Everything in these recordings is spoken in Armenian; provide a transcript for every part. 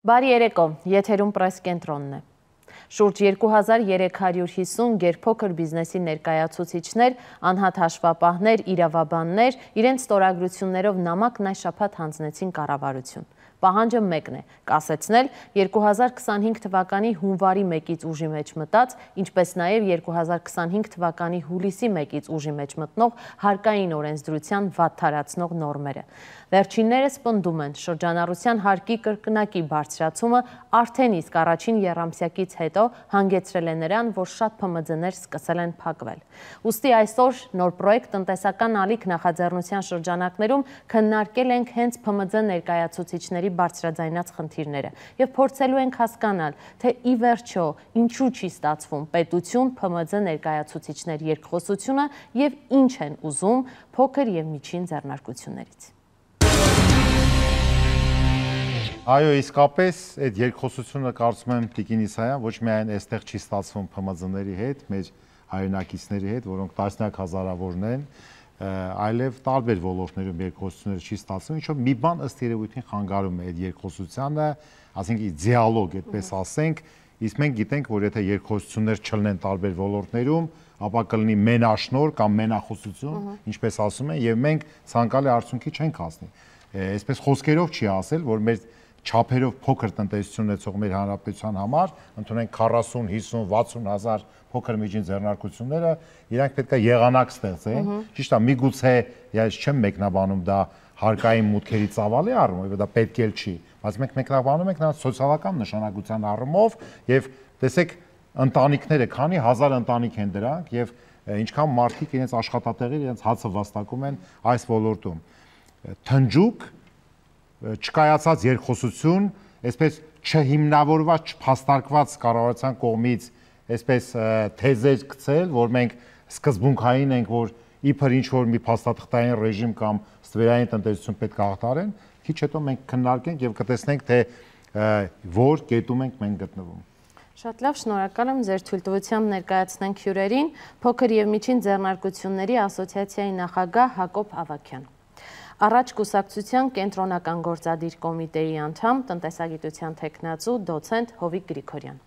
Բարի երեկո, եթերում պրես կենտրոնն է։ Շուրջ 2350 գերփոքր բիզնեսի ներկայացուցիչներ, անհատ հաշվապահներ, իրավաբաններ իրենց ստորագրություններով նամակն այս շաբաթ հանձնեցին կառավարություն։ Պահանջը մեկն է՝ կասեցնել 2025 թվականի հունվարի 1-ից ուժի մեջ մտած, ինչպես նաև 2025 թվականի հուլիսի 1-ից ուժի մեջ մտնող հարկային օրենսդրության վատթարացնող նորմերը։ Վերջիններս պնդում են, շրջանառության հարկի կրկնակի բարձրացումը արդեն իսկ առաջին եռամսյակից հետո հանգեցրել է նրան, որ շատ ՓՄԶ-ներ սկսել են փակվել։ Ուստի այսօր նոր պրոյեկտ տնտեսական ալիք նախաձեռնության շրջանակներում քննարկել ենք հենց ՓՄԶ ներկայացուցիչների բարձրաձայնած խնդիրները եւ փորձելու ենք հասկանալ, թե ի վերջո ինչու չի ստացվում պետություն ՓՄԶ ներկայացուցիչներ երկխոսությունը եւ ինչ են ուզում փոքր եւ միջին ձեռնարկություններից։ Այո, իսկապես այդ երկխոսությունը կարծում եմ Տիկին Իսայան ոչ միայն այստեղ չի ստացվում ՓՄԶ-ների հետ, մեր հայրենակիցների հետ, որոնք տասնյակ հազարավորն են, այլև տարբեր ոլորտներում երկխոսությունները չի ստացվում, ինչով մի բան ըստ երևույթին խանգարում է այդ երկխոսությանը, ասենք դիալոգ, այդպես ասենք, իսկ մենք գիտենք, որ եթե երկխոսություններ չլինեն տարբեր ոլորտներում, ապա կլինի մենաշնոր կամ մենախոսություն, ինչպես ասում են, եւ մենք ցանկալի արդյունքի չենք հասնի։ Այսպես խոսքերով չի ասել, որ մեր չափերով փոքր տնտեսություն ունեցող մեր հանրապետության համար ընդունենք 40, 50, 60 հազար փոքր միջին ձեռնարկությունները, իրանք պետք է եղանակ ստեղծեն։ Ճիշտ է, միգուցե ես չեմ մեկնաբանում դա հարկային մուտքերի ծավալի առումով, դա պետք էլ չի, բայց մենք մեկնաբանում ենք նրանց սոցիալական նշանակության առումով եւ տեսեք ընտանիքները, քանի հազար ընտանիք են դրանք եւ ինչքան մարդիկ իրենց աշխատատեղի իրենց հացը վաստակում են այս ոլորտում։ Թնջուկ չկայացած երկխոսություն, այսպես չհիմնավորված, չփաստարկված կառավարության կողմից այսպես թեզեր գցել, որ մենք սկզբունքային ենք, որ իբր ինչ որ մի փաստաթղթային ռեժիմ կամ ստվերային տնտեսություն պետք է հաղթարեն, քիչ հետո մենք քննարկենք եւ կտեսնենք, թե որ կետում ենք մենք գտնվում։ Շատ լավ, շնորհակալ եմ ձեր թույլտվությամբ ներկայացնենք հյուրերին փոքր եւ միջին ձեռնարկությունների ասոցիացիայի նախագահ Հակոբ Ավագյան։ Առաջ կուսակցության կենտրոնական գործադիր կոմիտեի անդամ, տնտեսագիտության թեկնածու, դոցենտ Հովիկ Գրիգորյան։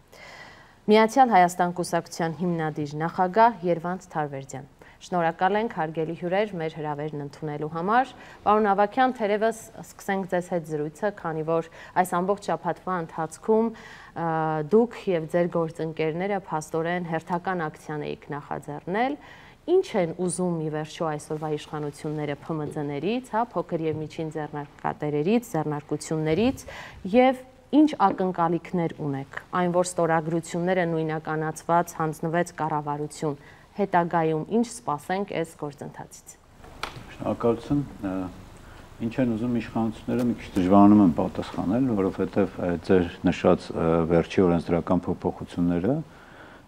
Միացյալ Հայաստան կուսակցության հիմնադիր նախագահ Երվանդ Թարվերդյան։ Շնորհակալ ենք հարգելի հյուրեր մեր հրավերն ընդունելու համար։ Պարոն Ավագյան, թերևս սկսենք ձեզ հետ զրույցը, քանի որ այս ամբողջ շաբաթվա ընթացքում դուք եւ ձեր գործընկերները փաստորեն հերթական ակցիան էիք նախաձեռնել։ Ինչ են ուզում ի վերջո այսօրվա իշխանությունները ՓՄԶ-ներից, փոքր եւ միջին ձեռնարկատերերից, ձեռնարկություններից եւ ինչ ակնկալիքներ ունեք, այն որ ստորագրությունները նույնականացված հանձնվեց կառավարություն, հետագայում ինչ սպասենք այս գործընթացից։ Շնորհակալություն, ինչ են ուզում իշխանությունները մի քիչ դժվարանում են պատասխանել, որովհետեւ ձեր նշած վերջի օրենսդրական փոփոխությունները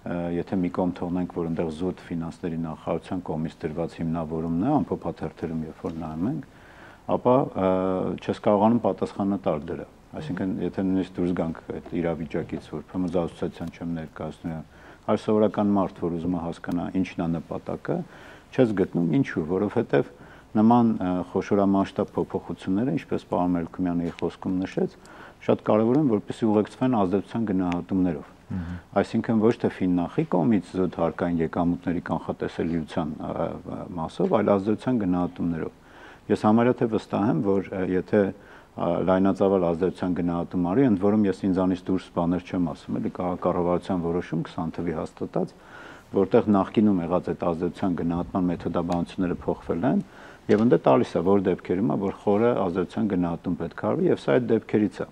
եթե մի կողմ թողնենք, որ այնտեղ զուտ ֆինանսների նախարարության կողմից դրված հիմնավորումն է, ամփոփաթերթերում երբ որ նայում ենք, ապա չես կարողանում պատասխանը տալ դրա։ Այսինքն, եթե նույնիսկ դուրս գանք այդ իրավիճակից, որ ՓՄԶ ասոցիացիան չեմ ներկայացնում, այլ սովորական մարդ, որ ուզում է հասկանա ինչն է նպատակը, չես գտնում ինչու, որովհետև նման խոշորամասշտաբ փոփոխությունները, ինչպես պարոն Մելքումյանը իր խոսքում նշեց, շատ կարևոր են, որպեսզի ուղեկցվեն ազդեցության գնահատումներով։ Այսինքն ոչ թե ֆիննախի կողմից զուտ հարկային եկամուտների կանխատեսելիության մասով, այլ ազդեցության գնահատումներով։ Ես համարյա թե վստահ եմ, որ եթե լայնածավալ ազդեցության գնահատում արի, ընդ որում ես ինձանից դուրս բաներ չեմ ասում, էլի կառավարության որոշում 20 թվականի հաստատած, որտեղ նախկինում եղած այդ ազդեցության գնահատման մեթոդաբանությունները փոխվել են, եւ ընդ տալիս է որ դեպքերում է որ խորը ազդեցության գնահատում պետք է արվի եւ սա այդ դեպքերից է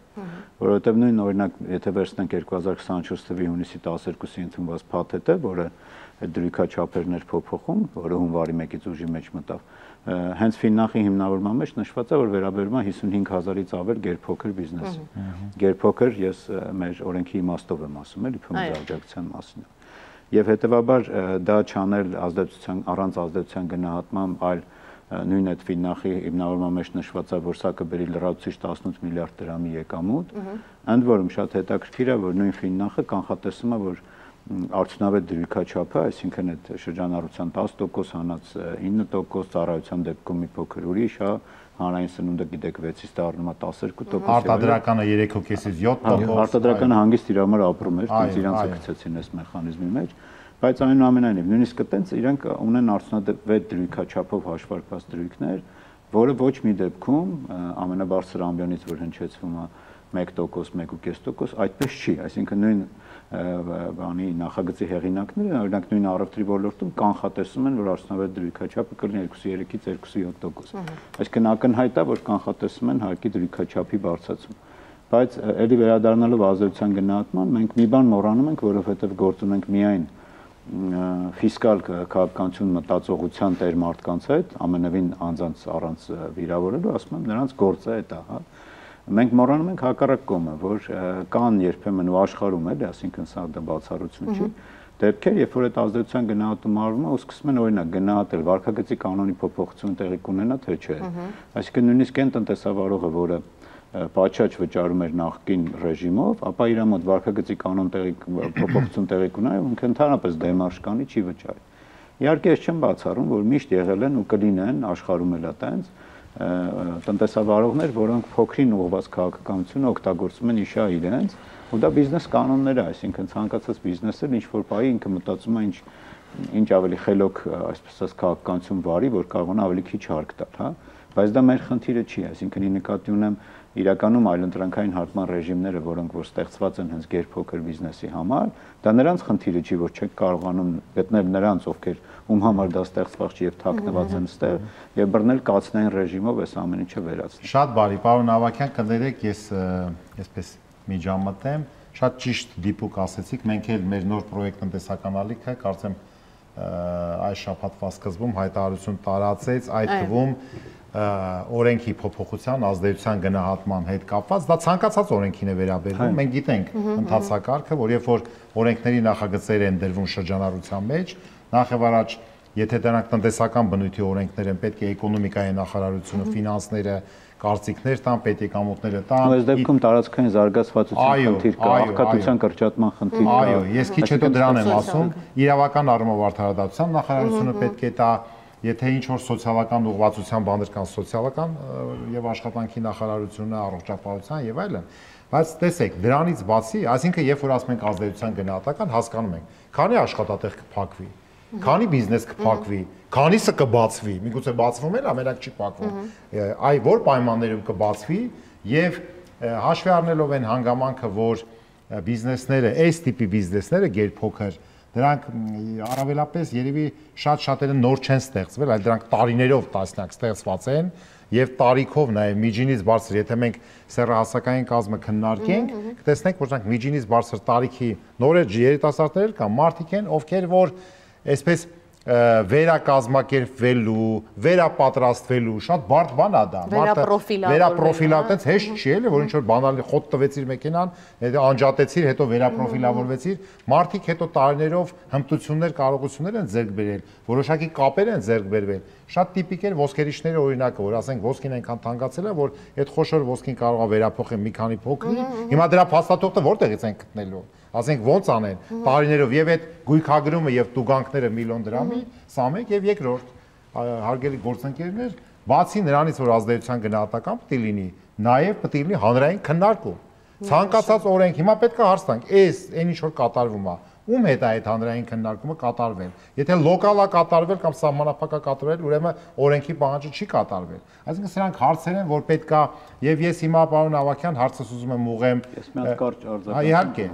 որովհետեւ նույն օրինակ եթե վերցնենք 2024 թվականի հունիսի 12-ի ընդունված փաթեթը որը այդ դրույքաչափերն էր փոփոխում որը հունվարի 1-ից ուժի մեջ մտավ հենց ֆիննախի հիմնավորման մեջ նշված է որ վերաբերում է 55000-ից ավել գերփոքր բիզնեսի գերփոքր ես մեր օրենքի իմաստով եմ ասում էլի ՓՄԶ աջակցության մասին եւ հետեւաբար դա չանել ազդեցության առանց ազդեցության գնահատման այլ նույն այդ ֆիննախի հիմնավորման մեջ նշված է որ սա կբերի լրացուցիչ 18 միլիարդ դրամի եկամուտ ընդ որում շատ հետաքրքիր է որ նույն ֆիննախը կանխատեսում է որ արդյունավետ դրույքաչափը այսինքն այդ շրջանառության 10% հանած 9% ծառայության դեպքում մի փոքր ուրիշ է հանրային սնունդը գիտեք 6-ից դառնում է 12%։ Արտադրականը 3.5-ից 7%։ Արտադրականը հանգիստ իր համար ապրում էր, դից իրանցը գցեցին այս մեխանիզմի մեջ, բայց այնուամենայնիվ նույնիսկ այտենց իրանք ունեն արդյունավետ դրույքաչափով հաշվարկված դրույքներ, որը ոչ մի դեպքում ամենաբարձր ամբիոնից, որ հնչեցվում է 1%, 1.5%, այդպես չի, այսինքն նույն բանի նախագծի հեղինակները, օրինակ նույն առևտրի ոլորտում կանխատեսում են, որ արդյունավետ դրույքաչափը կլինի 2.3-ից 2.7%։ Այսինքն ակնհայտ է, որ կանխատեսում են հարկի դրույքաչափի բարձրացում։ Բայց ելի վերադառնալով ազդեցության գնահատման, մենք մի բան մոռանում ենք, որովհետև գործ ունենք միայն ֆիսկալ քաղաքականություն մտածողության տեր մարդկանց հետ, ամենևին անձանց առանց վիրավորելու, ասում եմ, նրանց գործը է դա, հա։ Մենք մոռանում ենք հակառակ կողմը, որ կան երբեմն ու աշխարհում էլի, այսինքն սա դա բացառություն չի, դեպքեր, երբ որ այդ ազդեցության գնահատումը արվում է, ու սկսում են օրինակ գնահատել վարքագծի կանոնի փոփոխություն տեղի կունենա, թե չէ։ Այսինքն նույնիսկ այն տնտեսավարողը, որը պատշաճ վճարում էր նախկին ռեժիմով, ապա իր մոտ վարքագծի կանոն փոփոխություն տեղի կունենա, ու ինքը ընդհանրապես դեմարշ կանի չի վճարի։ Իհարկե, ես չեմ բացառում, որ միշտ եղել են ու կլինեն աշխարհում էլ այտենց տնտեսավարողներ, որոնք փոքրին ուղղված քաղաքականությունը օգտագործում են իշա իրենց, ու դա բիզնես կանոններ է, այսինքն ցանկացած բիզնեսը ինչ որ պահի ինքը մտածում է ինչ ավելի խելոք, այսպես ասած, քաղաքականություն վարի, որ կարողանա ավելի քիչ հարկ տալ, հա, բայց դա մեր խնդիրը չի, այսինքն ի նկատի ունեմ իրականում այլընտրանքային հարկման ռեժիմները, որոնք որ ստեղծված են հենց գերփոքր բիզնեսի համար, դա նրանց խնդիրը չի, որ չեք կարողանում գտնել նրանց, ովքեր ում համար դա ստեղծված չի եւ թաքնված են ստեղ, եւ բռնել կացնային ռեժիմով այս ամեն ինչը վերացնել։ Շատ բարի, պարոն Ավագյան, կներեք, ես այսպես միջամտեմ, շատ ճիշտ դիպուկ ասեցիք, մենք էլ մեր նոր պրոյեկտ տնտեսական ալիքը, կարծեմ այս շաբաթվա սկզբում հայտարարություն տարածեց, այդ թվում օրենքի փոփոխության ազդեցության գնահատման հետ կապված, դա ցանկացած օրենքին է վերաբերվում, մենք գիտենք ընթացակարգը, որ երբ որ օրենքների նախագծեր են դրվում շրջանառության մեջ, նախ եւ առաջ, եթե դրանք տնտեսական բնույթի օրենքներ են, պետք է էկոնոմիկայի նախարարությունը, ֆինանսները, կարծիքներ տան, պետեկամուտները տան։ Այս դեպքում տարածքային զարգացվածության խնդիր կա, աղքատության կրճատման խնդիր կա։ Այո, ես քիչ հետո դրան եմ ասում, իրավական առումով արդարադատության նախարարությունը պետք է տա, եթե ինչ որ սոցիալական ուղղվածության բաներ կան, սոցիալական եւ աշխատանքի նախարարությունը, առողջապահության եւ այլն, բայց տեսեք, դրանից բացի, այսինքն երբ որ ասում ենք ազդեցության գնահատական, հասկանում ենք, քանի աշխատատեղ կփակվի, քանի բիզնես կփակվի, քանիսը կբացվի, միգուցե բացվում էլ, ամենակ չի փակվում, այ որ պայմաններում կբացվի եւ հաշվի առնելով այն հանգամանքը, որ բիզնեսները, այս տիպի բիզնեսները գերփոքր, դրանք առավելապես երևի շատ-շատերը նոր չեն ստեղծվել, այլ դրանք տարիներով տասնյակ ստեղծված են եւ տարիքով նաեւ միջինից բարձր, եթե մենք սեռահասակային կազմը քննարկենք, կտեսնենք, որ դրանք միջինից բարձր տարիքի նոր երիտասարդներ կան, մարդիկ են, ովքեր որ այսպես վերակազմակերպվելու, վերապատրաստվելու, շատ բարդ բան է դա, վերապրոֆիլավորվելու, այդպես հեշտ չի էլի, որ ինչ որ բանալի խոտ տվեցիր մեքենան, անջատեցիր, հետո վերապրոֆիլավորվեցիր, մարդիկ հետո տարիներով հմտություններ, կարողություններ են ձեռք բերել, որոշակի կապեր են ձեռք բերվել, շատ տիպիկ էր ոսկերիչների օրինակը, որ ասենք ոսկին այնքան թանկացել է, որ այդ խոշոր ոսկին կարող է վերափոխել մի քանի փոքրի, հիմա դրա փաստաթուղթը որտեղից են գտնելու, ասենք ոնց անեն, տարիներով եւ այդ գույքագրումը եւ տուգանքները միլիոն դրամի, սա մեկ եւ երկրորդ, հարգելի գործընկերներ, բացի նրանից, որ ազդեցության գնահատական պետք է լինի, նաեւ պետք է լինի հանրային քննարկում։ Ցանկացած օրենք, հիմա պետք է հարց տանք, այն ինչ որ կատարվում է, ում հետ է այդ հանրային քննարկումը կատարվել։ Եթե լոկալ է կատարվել կամ սահմանափակ է կատարվել, ուրեմն օրենքի պահանջը չի կատարվել։ Այսինքն սրանք հարցեր են, որ պետք է, եւ ես հիմա պարոն Ավագյան հարցս ուզում եմ ուղղեմ։ Ես մի հատ կարճ արձագանք։ Իհարկե,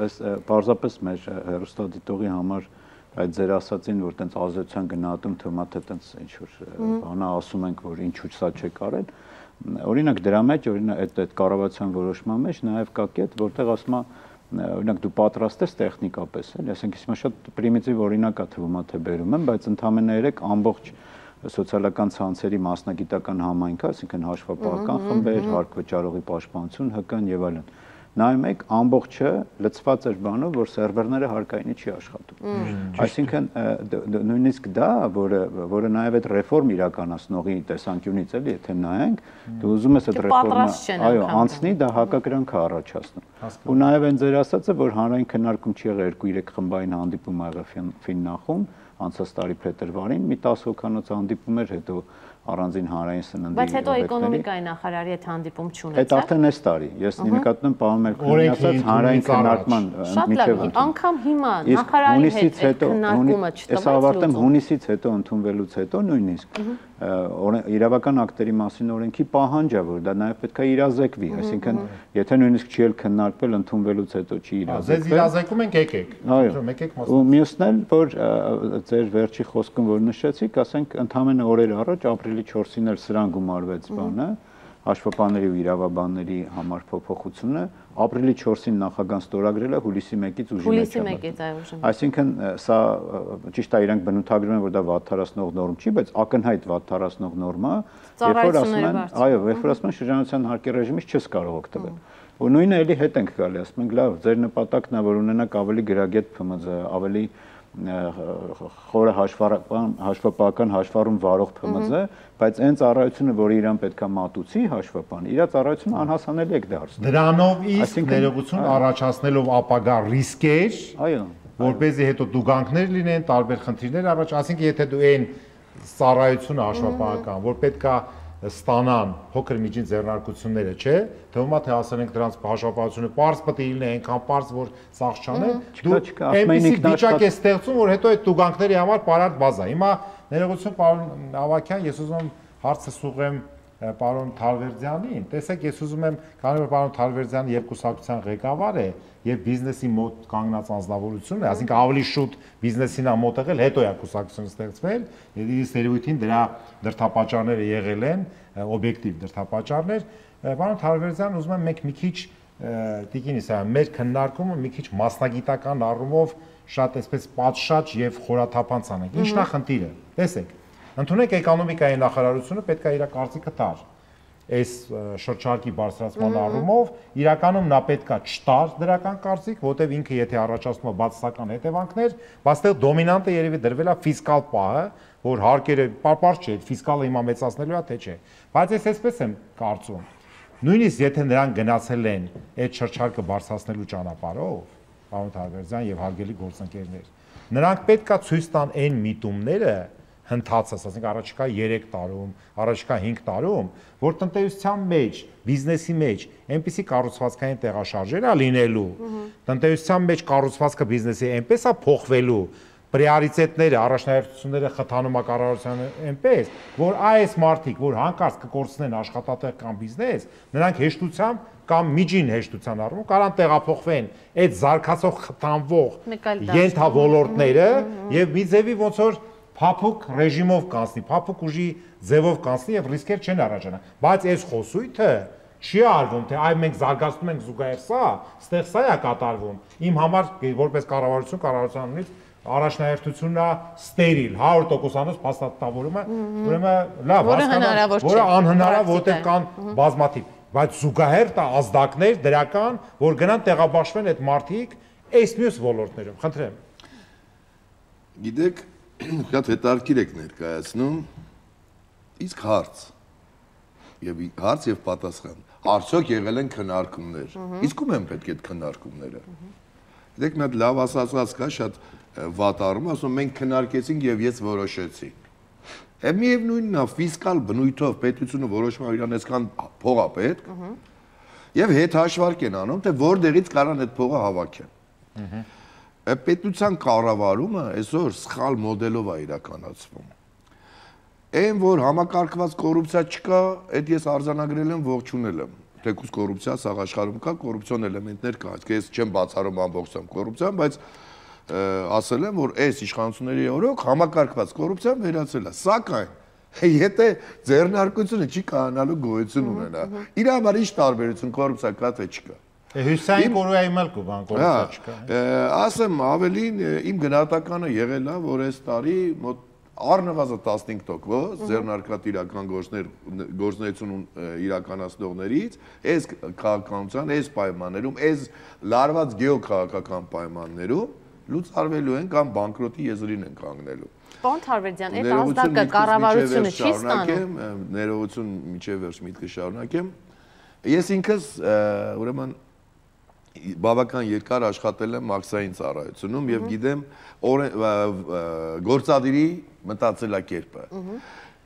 ըստ պարզապես մեր հեռուստադիտողի համար այդ ձեր ասացին, որ տենց ազդեցության գնահատում թվում է, թե տենց ինչ որ բանա ասում ենք, որ ինչու սա չեք արել։ Օրինակ դրա մեջ, օրինակ այդ կառավարության որոշման մեջ նաեւ կա կետ, որտեղ ասում է օրինակ դու պատրաստ ես տեխնիկապես, էլի, ասենք հիմա շատ պրիմիտիվ օրինակ է թվում, թե բերում եմ, բայց ընդամենը 3 ամբողջ սոցիալական ցանցերի մասնագիտական համայնք, այսինքն հաշվապահական խմբեր, հարկ վճարողի պաշտպանություն, ՀԿ-ն եւ այլն։ Նայում եք, ամբողջը լցված էր բանով, որ սերվերները հարկայինի չի աշխատում։ Այսինքն նույնիսկ դա, որը նաև այդ ռեֆորմ իրականացնողի տեսանկյունից էլի, եթե նայենք, դու ուզում ես այդ ռեֆորմը, այո, անցնի, դա հակակրանք է առաջացնում։ Ու նաև այն ձեր ասածը, որ հանրային քննարկում չի եղել 2-3 խմբային հանդիպում ա եղել Ֆիննախում, անցած տարի փետրվարին, մի 10 հոգանոց հանդիպում էր, հետո առանձին հանրային սննդի բայց հետո էկոնոմիկայի նախարարի հետ հանդիպում չունեցա։ Այդ արդեն այս տարի։ Ես նկատում եմ պարոն Մերկոնյանի ասած հանրային քննարկման միջև անգամ հիմա նախարարի հետ քննարկումը չտվեց։ Ես ավարտեմ հունիսից հետո ընդունվելուց հետո նույնիսկ իրավական ակտերի մասին օրենքի պահանջ է, որ դա նաև պետք է իրազեկվի, այսինքն եթե նույնիսկ չի էլ քննարկվել ընդունվելուց հետո չի իրազեկվել։ Ձեզ իրազեկում ենք եկեք։ Ու մյուսն էլ որ ձեր վերջի խոսքում որ նշեցիք, ասենք ընդամենը օրեր առաջ ապրիլի 4-ին էլ սրան գումարվեց բանը, հաշվապահների ու իրավաբանների համար փոփոխությունը, ապրիլի 4-ին նախագահան ստորագրել է հուլիսի 1-ից ուժի մեջ։ Հուլիսի 1-ից այո։ Այսինքն սա ճիշտ է, իրանք բնութագրում են, որ դա վատթարացնող նորմ չի, բայց ակնհայտ վատթարացնող նորմ է, երբ որ ասում են, այո, երբ որ ասում են շրջանառության հարկի ռեժիմից չես կարող օգտվել։ Ու նույնը էլի հետ ենք գալի, ասում ենք, լավ, ձեր նպատակն է, որ ունենաք ավելի գրագետ ՓՄԶ, ավելի խորը հաշվապահական հաշվառում վարող ՓՄԶ, բայց այն ծառայությունը, որ իրան պետքա մատուցի հաշվապահն, իր ծառայությունը անհասանելի եք դարձնում։ Դրանով իսկ ներողություն առաջացնելով ապագա ռիսկեր, այո, որպեսզի հետո դուգանքներ լինեն, տարբեր խնդիրներ առաջ, ասենք եթե դու այն ծառայությունը հաշվապահական, որ պետքա ստանան փոքր միջին ձեռնարկությունները, չէ, թվում է թե ասել ենք դրանց հաշվապահությունը པարզ պետք է լինի, այնքան པարզ, որ սաղ չանեն, դու այնպեսի վիճակ է ստեղծում, որ հետո այդ տուգանքների համար պարարտ բազա։ Հիմա ներողություն պարոն Ավագյան, ես ուզում եմ հարցը սուղեմ պարոն Թալվերդյանին, տեսեք, ես ուզում եմ, քանի որ պարոն Թալվերդյանը եւ կուսակցության ղեկավար է, եւ բիզնեսի մոտ կանգնած անձնավորություն է, այսինքն ավելի շուտ բիզնեսին մոտ եղել, հետո է կուսակցությունը ստեղծվել, իր սերունդին դրա դրդապատճառները եղել են, օբյեկտիվ դրդապատճառներ։ Պարոն Թալվերդյան, ուզում եմ մենք մի քիչ տիկին Իսահյան, մեր քննարկումը մի քիչ մասնագիտական առումով շատ այսպես պատշաճ եւ խորաթափանց անենք։ Ինչն է խնդիրը։ Տեսեք, ընդունեք էկոնոմիկայի նախարարությունը պետք է իր կարծիքը տար այս շրջարկի բարձրացման առումով, իրականում նա պետքա չտար դրական կարծիք, որտեղ ինքը եթե առաջացնում է բացասական հետևանքներ, բայց այդտեղ դոմինանտը երևի դրվել է ֆիսկալ պահը, որ հարկերը պարզ չէ, ֆիսկալը հիմա մեծացնելու է թե չէ։ Բայց ես այսպես եմ կարծում, նույնիսկ եթե նրանք գնացել են այդ շրջարկը բարձրացնելու ճանապարհով, պարոն Թալվերդյան եւ հարգելի գործընկերներ, նրանք պետքա ցույց տան այն միտումները հնդածս, ասենք առաջիկա 3 տարում, առաջիկա 5 տարում, որ տնտեսության մեջ, բիզնեսի մեջ այնպիսի կառուցվածքային տեղաշարժեր է լինելու, տնտեսության մեջ կառուցվածքը բիզնեսի այնպես է փոխվելու, պրիորիտետները, առաջնահերթությունները խթանում է կառավարությանը այնպես, որ այս մարդիկ, որ հանկարծ կկորցնեն աշխատատեղ կամ բիզնես, նրանք հեշտությամբ կամ միջին հեշտության առումով կարան տեղափոխվեն այդ զարգացող խթանվող ենթավոլորտները եւ մի ձևի ոնց որ փափուկ ռեժիմով կանցնի, փափուկ ուժի ձևով կանցնի եւ ռիսկեր չեն առաջանա։ Բայց այս խոսույթը չի արվում, թե այ մենք զարգացնում ենք զուգահեռ սա, ստեղ սա է կատարվում։ Իմ համար որպես կառավարություն, կառավարությունից առաջնահերթությունն է ստերիլ, 100%-անոց փաստաթղթավորումը, ուրեմն լավ, հասկանալի, որը անհնար է, որտեղ կան բազմաթիվ, բայց զուգահեռ տա ազդակներ դրական, որ գնան տեղաբաշխվեն այդ մարդիկ այս մյուս ոլորտներում։ Խնդրեմ։ Գիտեք, շատ հետաքրքիր եք ներկայացնում, իսկ հարց եւ պատասխան։ Արդյոք եղել են քննարկումներ։ Իսկ ում են պետք է այդ քննարկումները։ Գիտեք, մի հատ լավ ասացած կա, շատ վատ առում, ասում մենք քննարկեցինք եւ ես որոշեցի։ Եվ միևնույնն է, ֆիսկալ բնույթով պետությունը որոշում է իրան այսքան փող է պետք։ Եվ հետ հաշվարկ են անում, թե որտեղից կարան այդ փողը հավաքեն։ Պետության կառավարումը այսօր սխալ մոդելով է իրականացվում։ Այն որ համակարգված կոռուպցիա չկա, այդ ես արձանագրել եմ, ողջունել եմ։ Թեկուզ կոռուպցիա սաղ աշխարհում կա, կոռուպցիոն էլեմենտներ կա։ Ես չեմ բացառում ամբողջությամբ կոռուպցիան, բայց ասել եմ, որ այս իշխանությունների օրոք համակարգված կոռուպցիան վերացել է։ Սակայն եթե ձեռնարկությունը չի կանալու գոյություն ունենա, իր համար ինչ տարբերություն կոռուպցիա կա թե չկա։ Հյուսային Կորեայում էլ կա բան կոռուպցիա չկա։ Ասեմ ավելին իմ գնահատականը եղել է, որ այս տարի մոտ առնվազն 15% ձեռնարկատիրական գործունեություն իրականացնողներից այս քաղաքականության, այս պայմաններում, այս լարված գեոքաղաքական պայմաններում լուծարվելու են կամ բանկրոտի եզրին են կանգնելու։ Պարոն Թալվերդյան, այդ ազդակը կառավարությունը չի ստանում։ Ներողություն միջև վերջ միտքը շարունակեմ։ Ես ինքս ուրեմն բավական երկար աշխատել եմ մաքսային ծառայությունում եւ գիտեմ գործադիրի մտածելակերպը։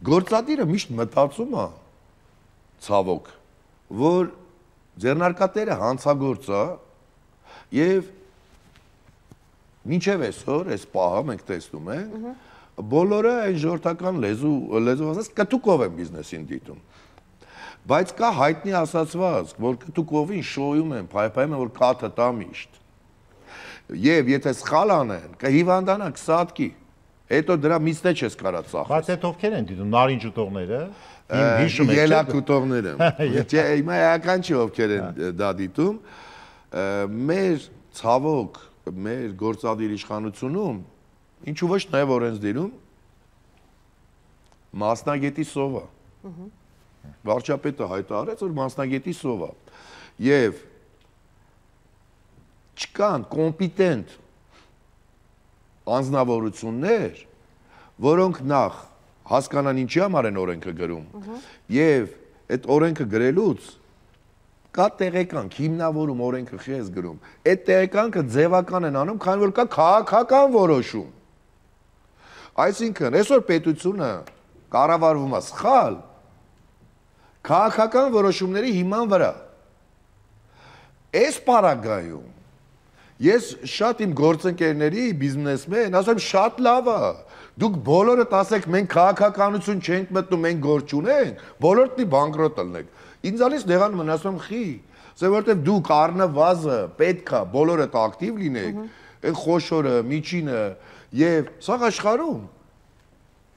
Գործադիրը միշտ մտածում է ցավոք, որ ձեռնարկատերը հանցագործ է եւ մինչև այսօր այս պահը մենք տեսնում ենք բոլորը այն ժողովրդական լեզու ասած կտուկով են բիզնեսին դիտում։ Բայց կա հայտնի ասացված, որ կտուկովին շոյում են, փայփայում են, որ կաթը տա միշտ։ Եվ եթե սխալ անեն, կհիվանդանա կսատկի։ Հետո դրա միստե չես կարա ծախել։ Բայց այդ ովքեր են դիտում, նարինջ ուտողները, հիշում եք, ելակ ուտողները։ Չէ, հիմա էական չի ովքեր են դա դիտում։ Մեր ցավոք, մեր գործադիր իշխանությունում ինչու ոչ նաև օրենսդիրում մասնագետի սով է։ Վարչապետը հայտարարեց, որ մասնագետի սով է։ Եվ չկան կոմպիտենտ անձնավորություններ, որոնք նախ հասկանան ինչի համար են օրենքը գրում, եւ այդ օրենքը գրելուց կա տեղեկանք, հիմնավորում օրենքը խի ես գրում, այդ տեղեկանքը ձևական են անում, քանի որ կա քաղաքական որոշում։ Այսինքն, այսօր պետությունը կառավարվում է սխալ քաղաքական որոշումների հիման վրա։ Այս պարագայում ես շատ իմ գործընկերների բիզնեսմեն ասում շատ լավ է։ Դուք բոլորդ ասեք մենք քաղաքականություն չենք մտնում, մենք գործ չունենք, բոլորդ բանկրոտ ելնեք։ Ինձ ալիս դեղանում են ասում խի, որովհետև դուք առնվազը պետքա բոլորդ ակտիվ լինեք, այն խոշորը, միջինը եւ սա աշխարհում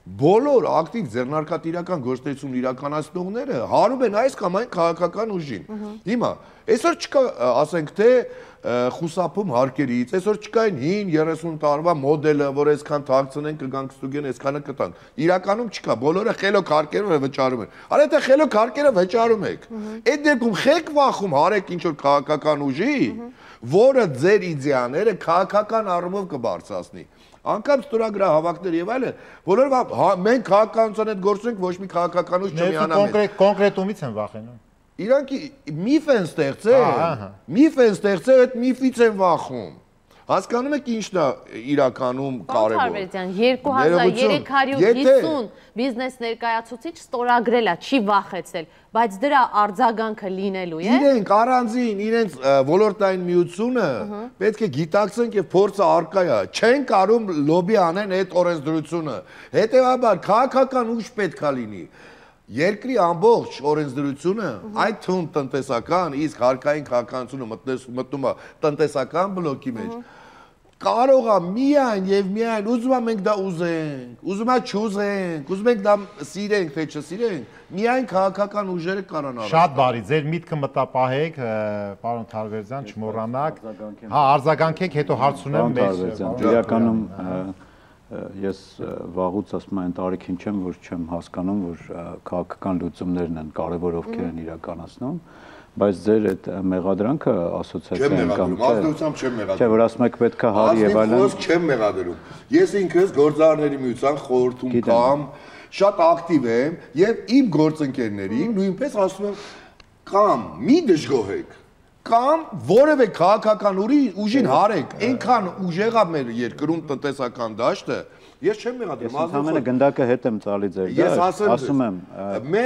բոլոր ակտիվ ձեռնարկատիրական գործունեություն իրականացնողները հարում են այս կամ այն քաղաքական ուժին։ Հիմա այսօր չկա, ասենք թե խուսափում հարկերից, այսօր չկա այն 5-30 տարվա մոդելը, որ այսքան թաքցնեն, կգանք ստուգեն, այսքանը կտանք։ Իրականում չկա, բոլորը խելոք հարկերով վճարում են։ Արա եթե խելոք հարկերը վճարում եք, այդ դեպքում խեք վախում հարեք ինչ որ քաղաքական ուժի, որը ձեր իդեաները քաղաքական առումով կբարձրացնի։ Անկամ ստորագրա հավաքներ եւ այլն, բոլորը մենք քաղաքականության հետ գործ ունենք, ոչ մի քաղաքական ուժ չմիանա մեզ։ Կոնկրետումից են վախենում։ Իրանք միֆ են ստեղծել, այդ միֆից են վախում։ Հասկանում եք ինչն է իրականում կարևոր։ 2350 բիզնես ներկայացուցիչ ստորագրել է, չի վախեցել, բայց դրա արձագանքը լինելու է։ Իրենք առանձին, իրենց ոլորտային միությունը պետք է գիտակցենք եւ փորձը արկա է։ Չեն կարում լոբի անեն այդ օրենսդրությունը։ Հետեւաբար քաղաքական ուժ պետք է լինի։ Երկրի ամբողջ օրենսդրությունը, այդ թվում տնտեսական, իսկ հարկային քաղաքականությունը մտնում է տնտեսական բլոկի մեջ, կարող է միայն եւ միայն ուզում է մենք դա ուզենք, ուզում է չուզենք, ուզում ենք դա սիրենք, թե չսիրենք, միայն քաղաքական ուժերը կարան արել։ Շատ բարի, ձեր միտքը մտապահեք, պարոն Թարվերդյան, չմոռանաք։ Հա, արձագանքեք, հետո հարց ունեմ մեզ։ Իրականում ես վաղուց ասում եմ տարիքին չեմ, որ չեմ հասկանում, որ քաղաքական լուծումներն են կարևոր ովքեր են իրականացնում, բայց ձեր այդ մեղադրանքը ասոցիացիան կամ չէ, որ ասում եք պետք է հարի եւ այլն։ Խոսք չեմ մեղադրում։ Ես ինքս գործարարների միության խորհրդում կամ շատ ակտիվ եմ եւ իմ գործընկերներին նույնպես ասում եմ կամ մի դժգոհեք կամ որևէ քաղաքական ուժին հարեք, այնքան ուժեղա մեր երկրում տնտեսական դաշտը, ես չեմ մեղադրում, ամենը գնդակը հետ եմ ծալի ձեր դա, ասում եմ,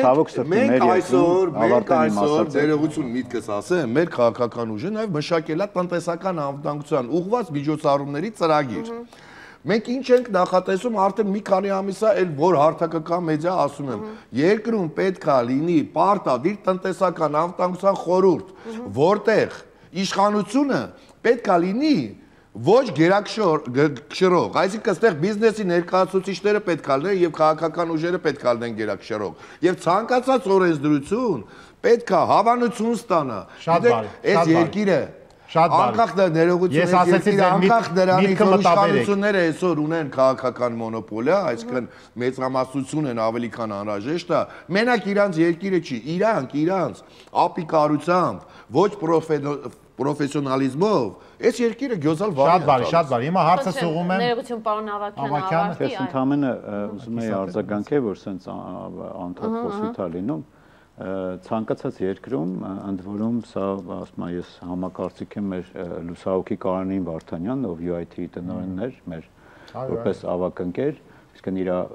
ցավոք սրտի մեր մենք այսօր ներողություն միտքս ասեմ, մեր քաղաքական ուժը նաև մշակել է տնտեսական անվտանգության ուղղված միջոցառումների ծրագիր։ Մենք ինչ ենք նախատեսում արդեն մի քանի ամիս է էլ որ հարթակական մեդիա ասում եմ երկրում պետքա լինի պարտադիր տնտեսական անվտանգության խորհուրդ, որտեղ իշխանությունը պետքա լինի ոչ գերակշռող, այսինքն այստեղ բիզնեսի ներկայացուցիչները պետքա լինեն եւ քաղաքական ուժերը պետքա լինեն գերակշռող եւ ցանկացած օրենսդրություն պետքա հավանություն ստանա։ Այս երկիրը անկախ ներողություն անկախ նրանից որ իշխանությունները այսօր ունեն քաղաքական մոնոպոլիա, այսինքն մեծամասնություն են ավելի քան անհրաժեշտ է, մենակ իրանց երկիրը չի, իրանց ապիկարությամբ, ոչ պրոֆեսիոնալիզմով, այս երկիրը գյոզալ վարի։ Շատ բարի, հիմա հարցը սողում եմ։ Ներողություն պարոն Ավագյան, ես ընդհանրապես ուզում եի արձագանքել, որ սենց անդադ խոսույթ է լինում։ Ցանկացած երկրում ընդ որում սա ասում եմ ես համակարծիք եմ մեր լուսահոգի Կարանին Վարդանյանն ով UIT-ի տնօրենն էր մեր որպես ավագ ընկեր Իսկ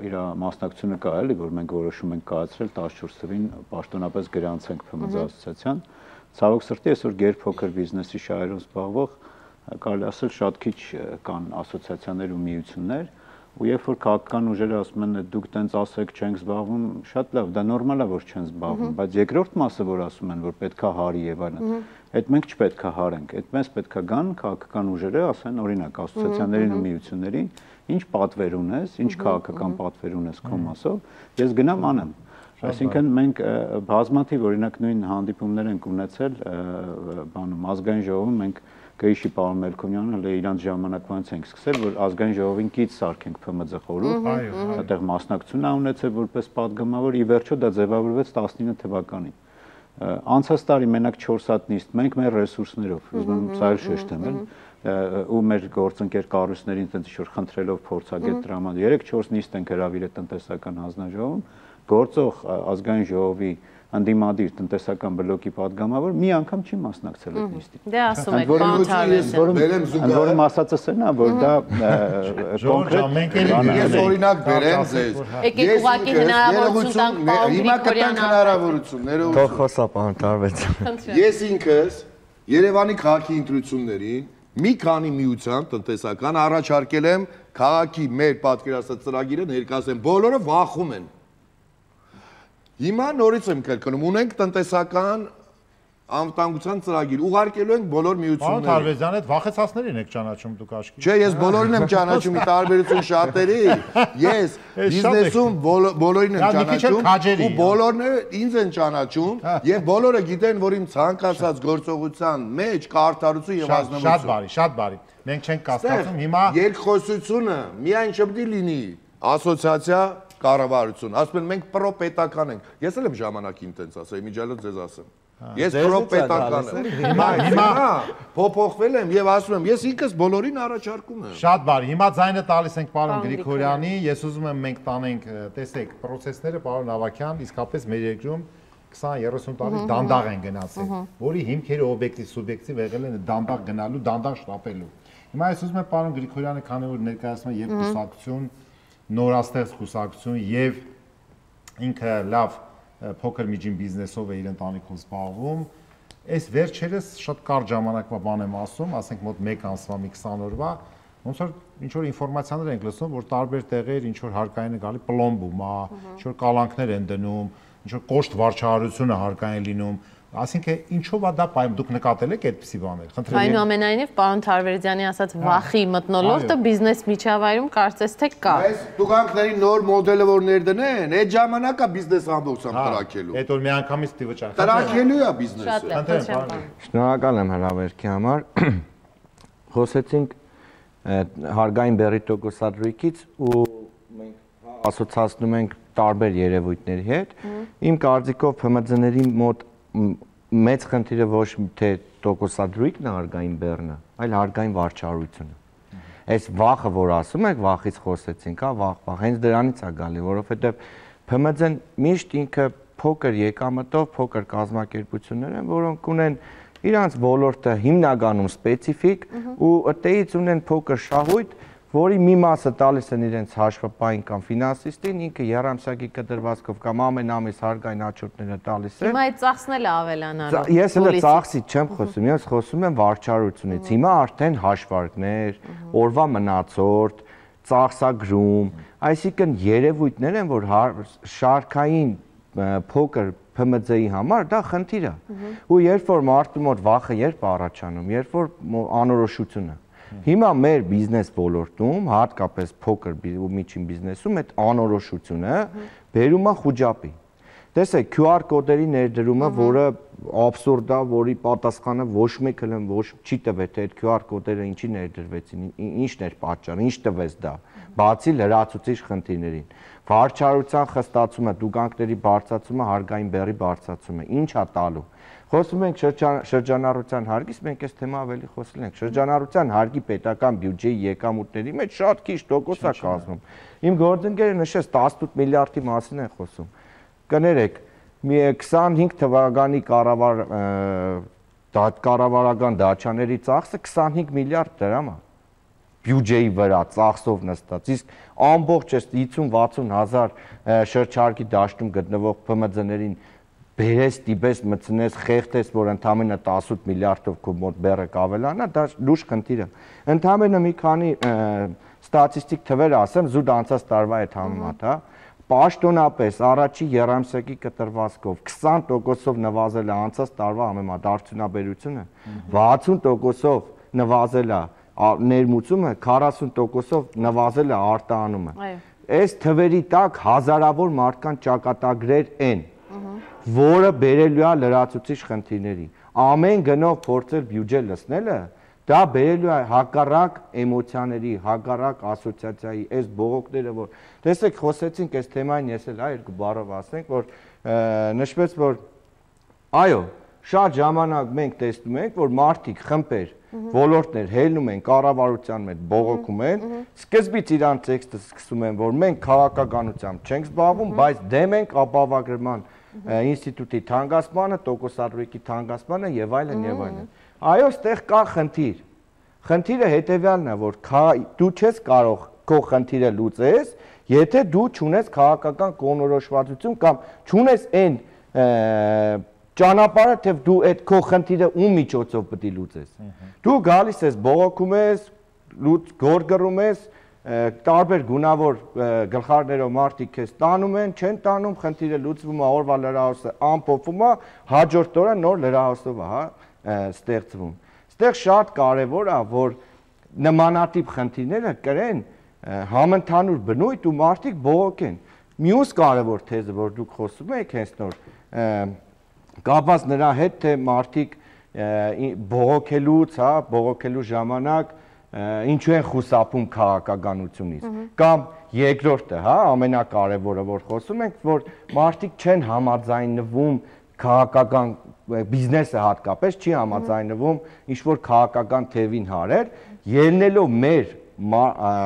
իր մասնակցությունը կա էլի, որ մենք որոշում ենք կայացրել 14 թվին պաշտոնապես գրանցենք ՓՄԶ ասոցիացիան։ Ցավոք սրտի այսօր գերփոքր բիզնեսի շահերով զբաղվող կարելի ասել շատ քիչ կան ասոցիացիաներ ու միություններ, ու երբ որ քաղաքական ուժերը ասում են դուք տենց ասեք չենք զբաղվում, շատ լավ, դա նորմալ է որ չեն զբաղվում, բայց երկրորդ մասը որ ասում են որ պետքա հարի եւ այլն, այդ մենք չպետքա հարենք, այդպես պետքա գան քաղաքական ուժերը, ասեն օրինակ ասոցիացիաներին ու միություններին, ինչ պատվեր ունես, ինչ քաղաքական պատվեր ունես քո մասով, ես գնամ անեմ։ Այսինքն մենք բազմաթիվ օրինակ նույն հանդիպումներ ենք ունեցել բանում ազգային ժողովում մենք Կայիշի պարոն Մելքոնյանը հենց իրանց ժամանակվանից ենք սկսել, որ ազգային ժողովին կից սարքենք ՓՄԶ խորհուրդ, այդտեղ մասնակցություն ունեցել որպես падգամավոր, ի վերջո դա ձևավորվեց 19 թվականին։ Անցած տարի մենակ 4 հատ նիստ մենք մեր ռեսուրսներով, ուզում եմ սա էլ շեշտեմ, ու մեր գործընկեր կառույցներին այդպես ինչ-որ խնդրելով փորձագետ դրաման 3-4 նիստ ենք հրավիրել տնտեսական հանձնաժողովում, գործող ազգային ժողովի անդիմադիր տնտեսական բլոկի падգամավոր մի անգամ չի մասնակցել այդ նիստին։ Դե ասում եք բանթարվեցին։ Որում ասածս է նա, որ դա կոնկրետ ես օրինակ բերեմ ձեզ։ Եկեք ուղղակի հնարավորություն տանք պարոն Գրիգորյան հնարավորությունները Թող խոսա բանթարվեցին։ Ես ինքս Երևանի քաղաքի ընտրություններին մի քանի միության տնտեսական առաջարկել եմ քաղաքի մեր պատկերացած ծրագիրը ներկայացնեմ, բոլորը վախում են։ Հիմա նորից եմ կրկնում, ունենք տնտեսական անվտանգության ծրագիր, ուղարկելու ենք բոլոր միություններին։ Պարոն Թարվեզյան, այդ վախեցածներին եք ճանաչում դուք աչքի։ Չէ, ես բոլորին եմ ճանաչում, ի տարբերություն շատերի, ես բիզնեսում բոլորին եմ ճանաչում, ու բոլորն ինձ են ճանաչում, եւ բոլորը գիտեն, որ իմ ցանկացած գործողության մեջ կա արդարություն եւ ազնվություն։ Շատ բարի։ Մենք չենք կասկածում, հիմա երկխոսությունը միայն չպետք է լինի ասոցիացիա կառավարություն, ասում են մենք պրոպետական ենք։ Ես էլ եմ ժամանակին տենց ասել, միջալոց ձեզ ասեմ։ Ես պրոպետական եմ։ Հիմա փոփոխվել եմ եւ ասում եմ, ես ինքս բոլորին առաջարկում եմ։ Շատ բարի։ Հիմա ձայնը տալիս ենք պարոն Գրիգորյանի, ես ուզում եմ մենք տանենք, տեսեք, process-ները պարոն Ավագյան, իսկապես մեր երկրում 20-30 տարի դանդաղ են գնացել, որի հիմքերը օբյեկտիվ, սուբյեկտիվ եղել են դանդաղ գնալու, դանդաղ շտապելու։ Հիմա ես ուզում եմ պարոն Գրիգորյանը, քանի որ ներկայացնում է եւ կուսակցություն, նորաստեղծ կուսակցություն եւ ինքը լավ փոքր միջին բիզնեսով է իր ընտանիքով զբաղվում, այս վերջերս շատ կարճ ժամանակվա բան եմ ասում, ասենք մոտ 1 ամսվա, մի 20 օրվա, ոնց որ ինչ որ ինֆորմացիաներ ենք լսում, որ տարբեր տեղեր ինչ որ հարկային է գալի պլոմբում, ինչ որ կալանքներ են դնում, ինչ որ կոշտ վարչահարությունը հարկային լինում, ասինքն ինչով է դա պայմ դուք նկատել եք այդպիսի բաներ։ Խնդրեմ։ Այնուամենայնիվ պարոն Թարվերդյանի ասած վախի մթնոլորտը բիզնես միջավայրում կարծես թե կա։ Այս տուգանքների նոր մոդելը որ ներդնեն, այդ ժամանակա բիզնես ամբողջությամբ տրակելու։ Այդ որ միանգամից դի վճար։ Տրակելու է բիզնեսը։ Շնորհակալ եմ հրավերքի համար։ Խոսեցինք հարկային բեռի տոկոսադրույքից ու մենք ասոցացնում ենք տարբեր երևույթների հետ։ Իմ կարծիքով ՓՄԶ-ների մոտ մեծ խնդիրը ոչ թե տոկոսադրույքն է հարկային բեռնը, այլ հարկային վարչահարությունը։ Այս վախը, որ ասում եք, վախից խոսեցինք, վախ, հենց դրանից է գալի, որովհետև ՓՄԶ-ն միշտ ինքը փոքր եկամտով, փոքր կազմակերպություններ են, որոնք ունեն իրանց ոլորտը հիմնականում սպეციფიկ ու ըտեից ունեն փոքր շահույթ, որի մի մասը տալիս են իրենց հաշվապային կամ ֆինանսիստին, ինքը երամսյակի կտրվածքով կամ ամեն ամիս հարկային աչորտները տալիս է։ Հիմա այդ ծախսն էլ ավելանալու։ Ես էլ ծախսից չեմ խոսում, ես խոսում եմ վարչարությունից։ Հիմա արդեն հաշվարկներ, օրվա մնացորդ, ծախսագրում, այսինքն երևույթներ են, որ շարքային փոքր ՓՄԶ-ի համար դա խնդիր է։ Ու երբ որ մարդու մոտ վախը երբ առաջանում, երբ որ անորոշությունը Հիմա մեր բիզնես ոլորտում, հատկապես փոքր ու միջին բիզնեսում այդ անորոշությունը բերում է խուճապի։ Տեսեք, QR կոդերի ներդրումը, որը աբսուրդ է, որի պատասխանը ոչ մեկը ոչ չի տվել, թե այդ QR կոդերը ինչի ներդրվեցին, ինչն էր պատճառը, ինչ տվեց դա, բացի լրացուցիչ խնդիրներին։ Վարչարության խստացումը, տուգանքների բարձրացումը, հարկային բեռի բարձրացումը, ինչ է տալու։ Խոսում ենք շրջանառության հարկից, մենք այս թեմա ավելի խոսել ենք։ Շրջանառության հարկի պետական բյուջեի եկամուտների մեջ շատ քիչ տոկոս է կազմում։ Իմ գործընկերը նշեց 18 միլիարդի մասին են խոսում։ Կներեք, 25 թվականի կառավարական դաշաների ծախսը 25 միլիարդ դրամ է։ բյուջեի վրա ծախսով նստած, իսկ ամբողջ այս 50-60 հազար շրջարկի դաշտում գտնվող ՓՄԶ-ներին բերես, տիպես, մտցնես, խեղտես, որ ընդամենը 18 միլիարդով քո մոտ բեռը կավելանա, դա լուրջ խնդիր է։ Ընդամենը մի քանի ստատիստիկ թվեր ասեմ, զուտ անցած տարվա հետ համեմատ, հա։ Պաշտոնապես առաջի երամսյակի կտրվածքով 20%-ով նվազել է անցած տարվա համեմատ արդյունաբերությունը, 60%-ով նվազել է ներմուծումը, 40%-ով նվազել է արտահանումը։ Այս թվերի տակ հազարավոր մարդկանց ճակատագրեր են, որը բերելու է լրացուցիչ խնդիրների։ Ամեն գնով փորձել բյուջե լցնելը, դա բերելու է հակառակ էմոցիաների, հակառակ ասոցիացիայի, այս բողոքները, որ տեսեք, խոսեցինք այս թեմային, ես էլ երկու բառով ասենք, որ նշվեց, որ այո, շատ ժամանակ մենք տեսնում ենք, որ մարդիկ, խմբեր, ոլորտներ հելնում են կառավարության մեջ, բողոքում են, սկզբից իրանց տեքստը սկսում են, որ մենք քաղաքականությամբ չենք զբաղվում, բայց դեմ ենք ապահովագրման ինստիտուտի թանկացմանը, տոկոսադրույքի թանկացմանը եւ այլն եւ այլն։ Այո, ստեղ կա խնդիր։ Խնդիրը հետեւյալն է, որ դու չես կարող քո խնդիրը լուծես, եթե դու չունես քաղաքական կողմնորոշվածություն կամ չունես այն ճանապարհը, թե դու այդ քո խնդիրը ում միջոցով պետք է լուծես։ Դու գալիս ես, բողոքում ես, գորգռում ես, տարբեր գունավոր գլխարներով մարդիկ քեզ տանում են, չեն տանում, խնդիրը լուծվում է, օրվա լրահոսը ամփոփվում է, հաջորդ օրը նոր լրահոսով է, հա, ստեղծվում։ Այստեղ շատ կարևոր է, որ նմանատիպ խնդիրները կրեն համընդհանուր բնույթ ու մարդիկ բողոքեն։ Մյուս կարևոր թեզը, որ դուք խոսում եք հենց նոր, կապված նրա հետ, թե մարդիկ բողոքելուց, հա, բողոքելու ժամանակ ինչու են խուսափում քաղաքականությունից, կամ երկրորդը, հա, ամենակարևորը, որ խոսում ենք, որ մարդիկ չեն համաձայնվում քաղաքական բիզնեսը հատկապես չի համաձայնվում ինչ-որ քաղաքական թևին հարել, ելնելով մեր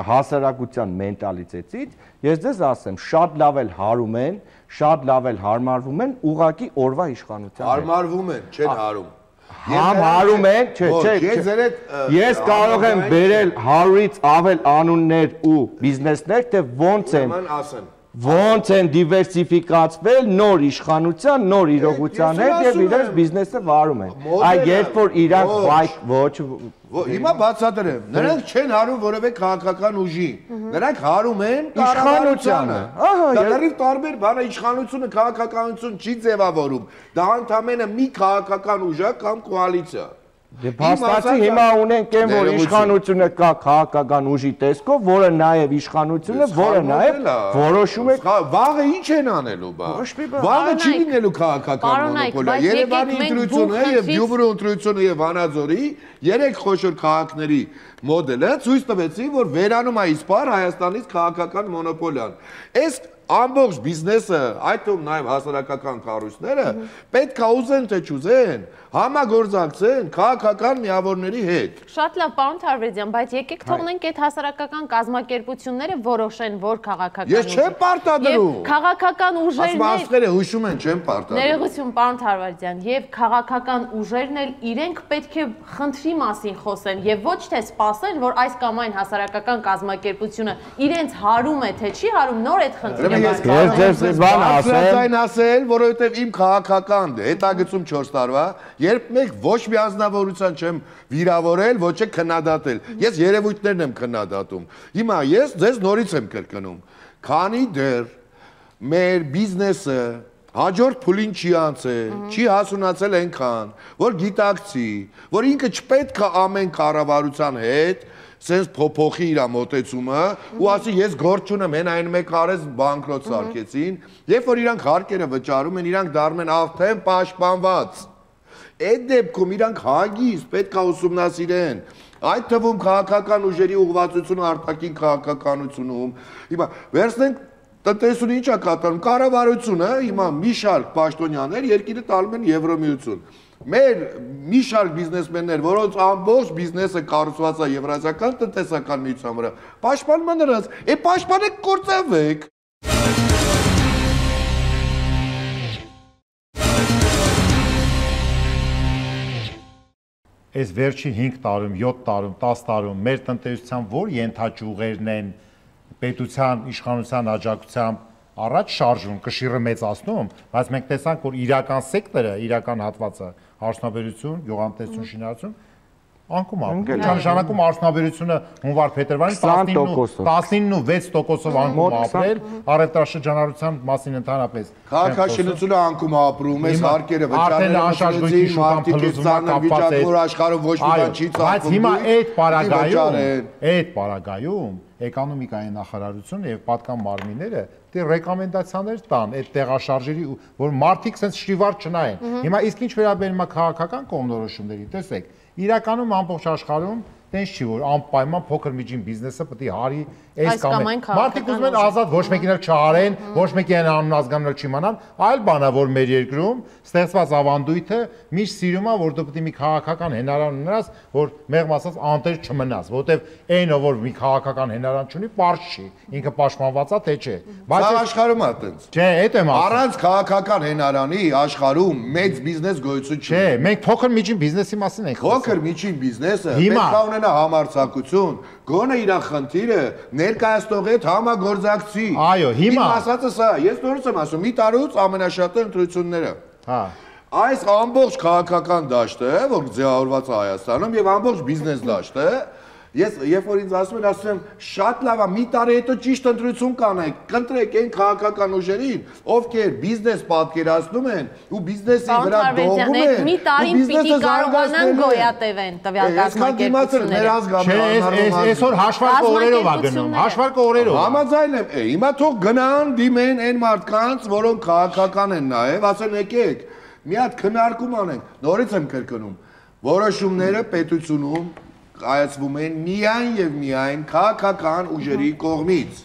հասարակության մենտալիտետից, ես ձեզ ասեմ, շատ լավ էլ հարում են, շատ լավ էլ հարմարվում են ուղղակի օրվա իշխանության հետ։ Հարմարվում են, չեն հարում։ Համ հարում են, չէ, ես կարող եմ բերել 100-ից ավել անուններ ու բիզնեսներ, թե ոնց են դիվերսիֆիկացվել նոր իշխանության, նոր իրողության հետ եւ իրենց բիզնեսը վարում են։ Այ երբ որ իրանք Հիմա բացատրեմ, նրանք չեն հարում որևէ քաղաքական ուժի, նրանք հարում են կառավարությանը։ Դա լրիվ տարբեր բան է, իշխանությունը քաղաքականություն չի ձևավորում, դա ընդամենը մի քաղաքական ուժ է կամ կոալիցիա։ Փաստացի հիմա ունենք այն, որ իշխանությունը կա քաղաքական ուժի տեսքով, որը նաև իշխանությունը, որը նաև որոշում է վաղը ինչ են անելու բա։ Վաղը չի լինելու քաղաքական մոնոպոլիա։ Երևանի ընտրությունը եւ Գյումրու ընտրությունը եւ Վանաձորի երեք խոշոր քաղաքների մոդելը ցույց տվեցին, որ վերանում է իսպար Հայաստանից քաղաքական մոնոպոլիան։ Այս ամբողջ բիզնեսը, այդ թվում նաև հասարակական կառույցները պետք է ուզեն թե չուզեն, համագործակցեն քաղաքական միավորների հետ։ Շատ լավ, պարոն Թարվերդյան, բայց եկեք թողնենք այդ հասարակական կազմակերպությունները որոշեն, որ քաղաքական Ես չեմ պարտադրում։ Քաղաքական ուժերն ասմասները հուշում են, չեմ պարտադրում։ Ներողություն, պարոն Թարվերդյան, եւ քաղաքական ուժերն էլ իրենք պետք է խնդրի մասին խոսեն եւ ոչ թե սպասեն, որ այս կամ այն հասարակական կազմակերպությունը իրենց հարում է թե չի հարում, նոր այդ խնդիրը Բարձրաձայն ասել, որովհետև իմ քաղաքական հետագծում 4 տարվա, երբ մեկ ոչ մի անձնավորության չեմ վիրավորել, ոչ է քննադատել։ Ես երևույթներն եմ քննադատում։ Հիմա ես ձեզ նորից եմ կրկնում։ Քանի դեռ մեր բիզնեսը հաջորդ փուլին չի անցել, չի հասունացել այնքան, որ գիտակցի, որ ինքը չպետք է ամեն կառավարության հետ սենց փոփոխի իր մոտեցումը ու ասի ես գործ չունեմ, հեն այն մեկ արես բանկրոտ սարքեցին, երբ որ իրանք հարկերը վճարում են, իրանք դառնում են արդեն պաշտպանված։ Այդ դեպքում իրանք հագիստ պետք է ուսումնասիրեն, այդ թվում քաղաքական ուժերի ուղղվածությունը արտաքին քաղաքականությունում։ Հիմա վերցնենք տնտեսությունը ինչ է կատարում, կառավարությունը հիմա մի շարք պաշտոնյաներ երկիրը տալում են Եվրոմիություն։ Մեր մի շարք բիզնեսմեններ, որոնց ամբողջ բիզնեսը կառուցված է Եվրասիական տնտեսական միության վրա, պաշտպանում են նրանց, պաշտպանեք, կործանվեք։ այս վերջի 5 տարում, 7 տարում, 10 տարում մեր տնտեսության որ ենթաճյուղերն են պետության իշխանության աջակցությամբ առաջ շարժում, կշիռը մեծացնում, բայց մենք տեսանք, որ իրական սեկտորը, իրական հատվածը, արդյունաբերություն, գյուղատնտեսություն, շինարարություն անկում ապրել։ Նշանակում արդյունաբերությունը հունվար-փետրվարին 19.6%-ով անկում ապրել, առևտրաշրջանառության մասին ընդհանրապես։ Քաղաքաշինությունը անկում ապրում, այս հարկերը վճարները անշարժույթի մարդիկ է ցանել վիճակ, որ աշխարհում ոչ մի բան չի ցանկում։ Բայց հիմա այդ պարագայում էկոնոմիկայի նախարարությունը եւ պատկան մարմինները դե ռեկոմենդացիաներ տան այդ տեղաշարժերի, որ մարդիկ sense շիվար չնայեն։ Հիմա իսկ ինչ վերաբերում է քաղաքական կողմնորոշումների, տեսեք, իրականում ամբողջ աշխարհում տենց չի որ անպայման փոքր միջին բիզնեսը պետք է հարի այս կամ այն։ Մարդիկ ուզում են ազատ ոչ մեկին էլ չհարեն, ոչ մեկին անուն ազգանալ չիմանան, այլ բան է որ մեր երկրում ստեղծված ավանդույթը միշտ սիրում է որ դու պետք է մի քաղաքական հենարան ունենաս, որ մեղմ ասած անտեր չմնաս, որովհետև այնը որ մի քաղաքական հենարան չունի, པարզ չի, ինքը պաշտպանված է թե չէ։ Բայց աշխարհում է տենց։ Չէ, այդ եմ ասում։ Առանց քաղաքական հենարանի աշխարհում մեծ բիզնես գոյություն չի։ Չէ, մենք փոքր միջին բիզնեսի մասին ենք խոսում։ Փոքր միջին բիզնեսը պետք է ունենա համարձակություն, գոնե իր խնդիրը ներկայացնողի հետ համագործակցի։ Այո, հիմա ասածը սա, ես նորից եմ ասում, մի տարուց ամենաշատը ընտրությունները։ Հա։ Այս ամբողջ քաղաքական դաշտը, որ ձևավորված է Հայաստանում եւ ամբողջ բիզնես դաշտը, ես երբ որ ինձ ասում եմ, շատ լավ է, մի տարի հետո ճիշտ ընտրություն կանենք, կընտրեք այն քաղաքական ուժերին, ովքեր բիզնես պատկերացնում են ու բիզնեսի վրա դողում են։ Մի տարին պիտի կարողանան գոյատևեն տվյալ կազմակերպությունները։ Այսօր հաշվարկը օրերով է գնում, հաշվարկը օրերով։ Համաձայն եմ, հիմա թող գնան դիմեն այն մարդկանց, որոնք քաղաքական են նաև, ասեն եկեք, մի հատ քննարկում անենք, նորից եմ կրկնում, որոշումները պետությունում կայացվում են միայն եւ միայն քաղաքական ուժերի կողմից։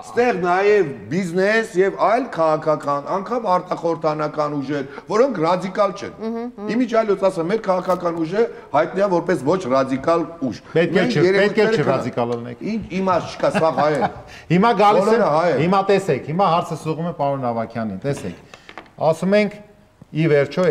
Ստեղ նաեւ բիզնես եւ այլ քաղաքական, անգամ արտախորհրդանական ուժեր, որոնք ռադիկալ չեն։ Իմիջիալոց ասեմ, մեր քաղաքական ուժը հայտնի է որպես ոչ ռադիկալ ուժ։ Պետք է չռադիկալ լինենք։ Իմաստ չկա, սա հայ է։ Հիմա գալիս է, հիմա տեսեք, հիմա հարցը սուղում է պարոն Ավագյանին, տեսեք։ Ասում ենք ի վերջո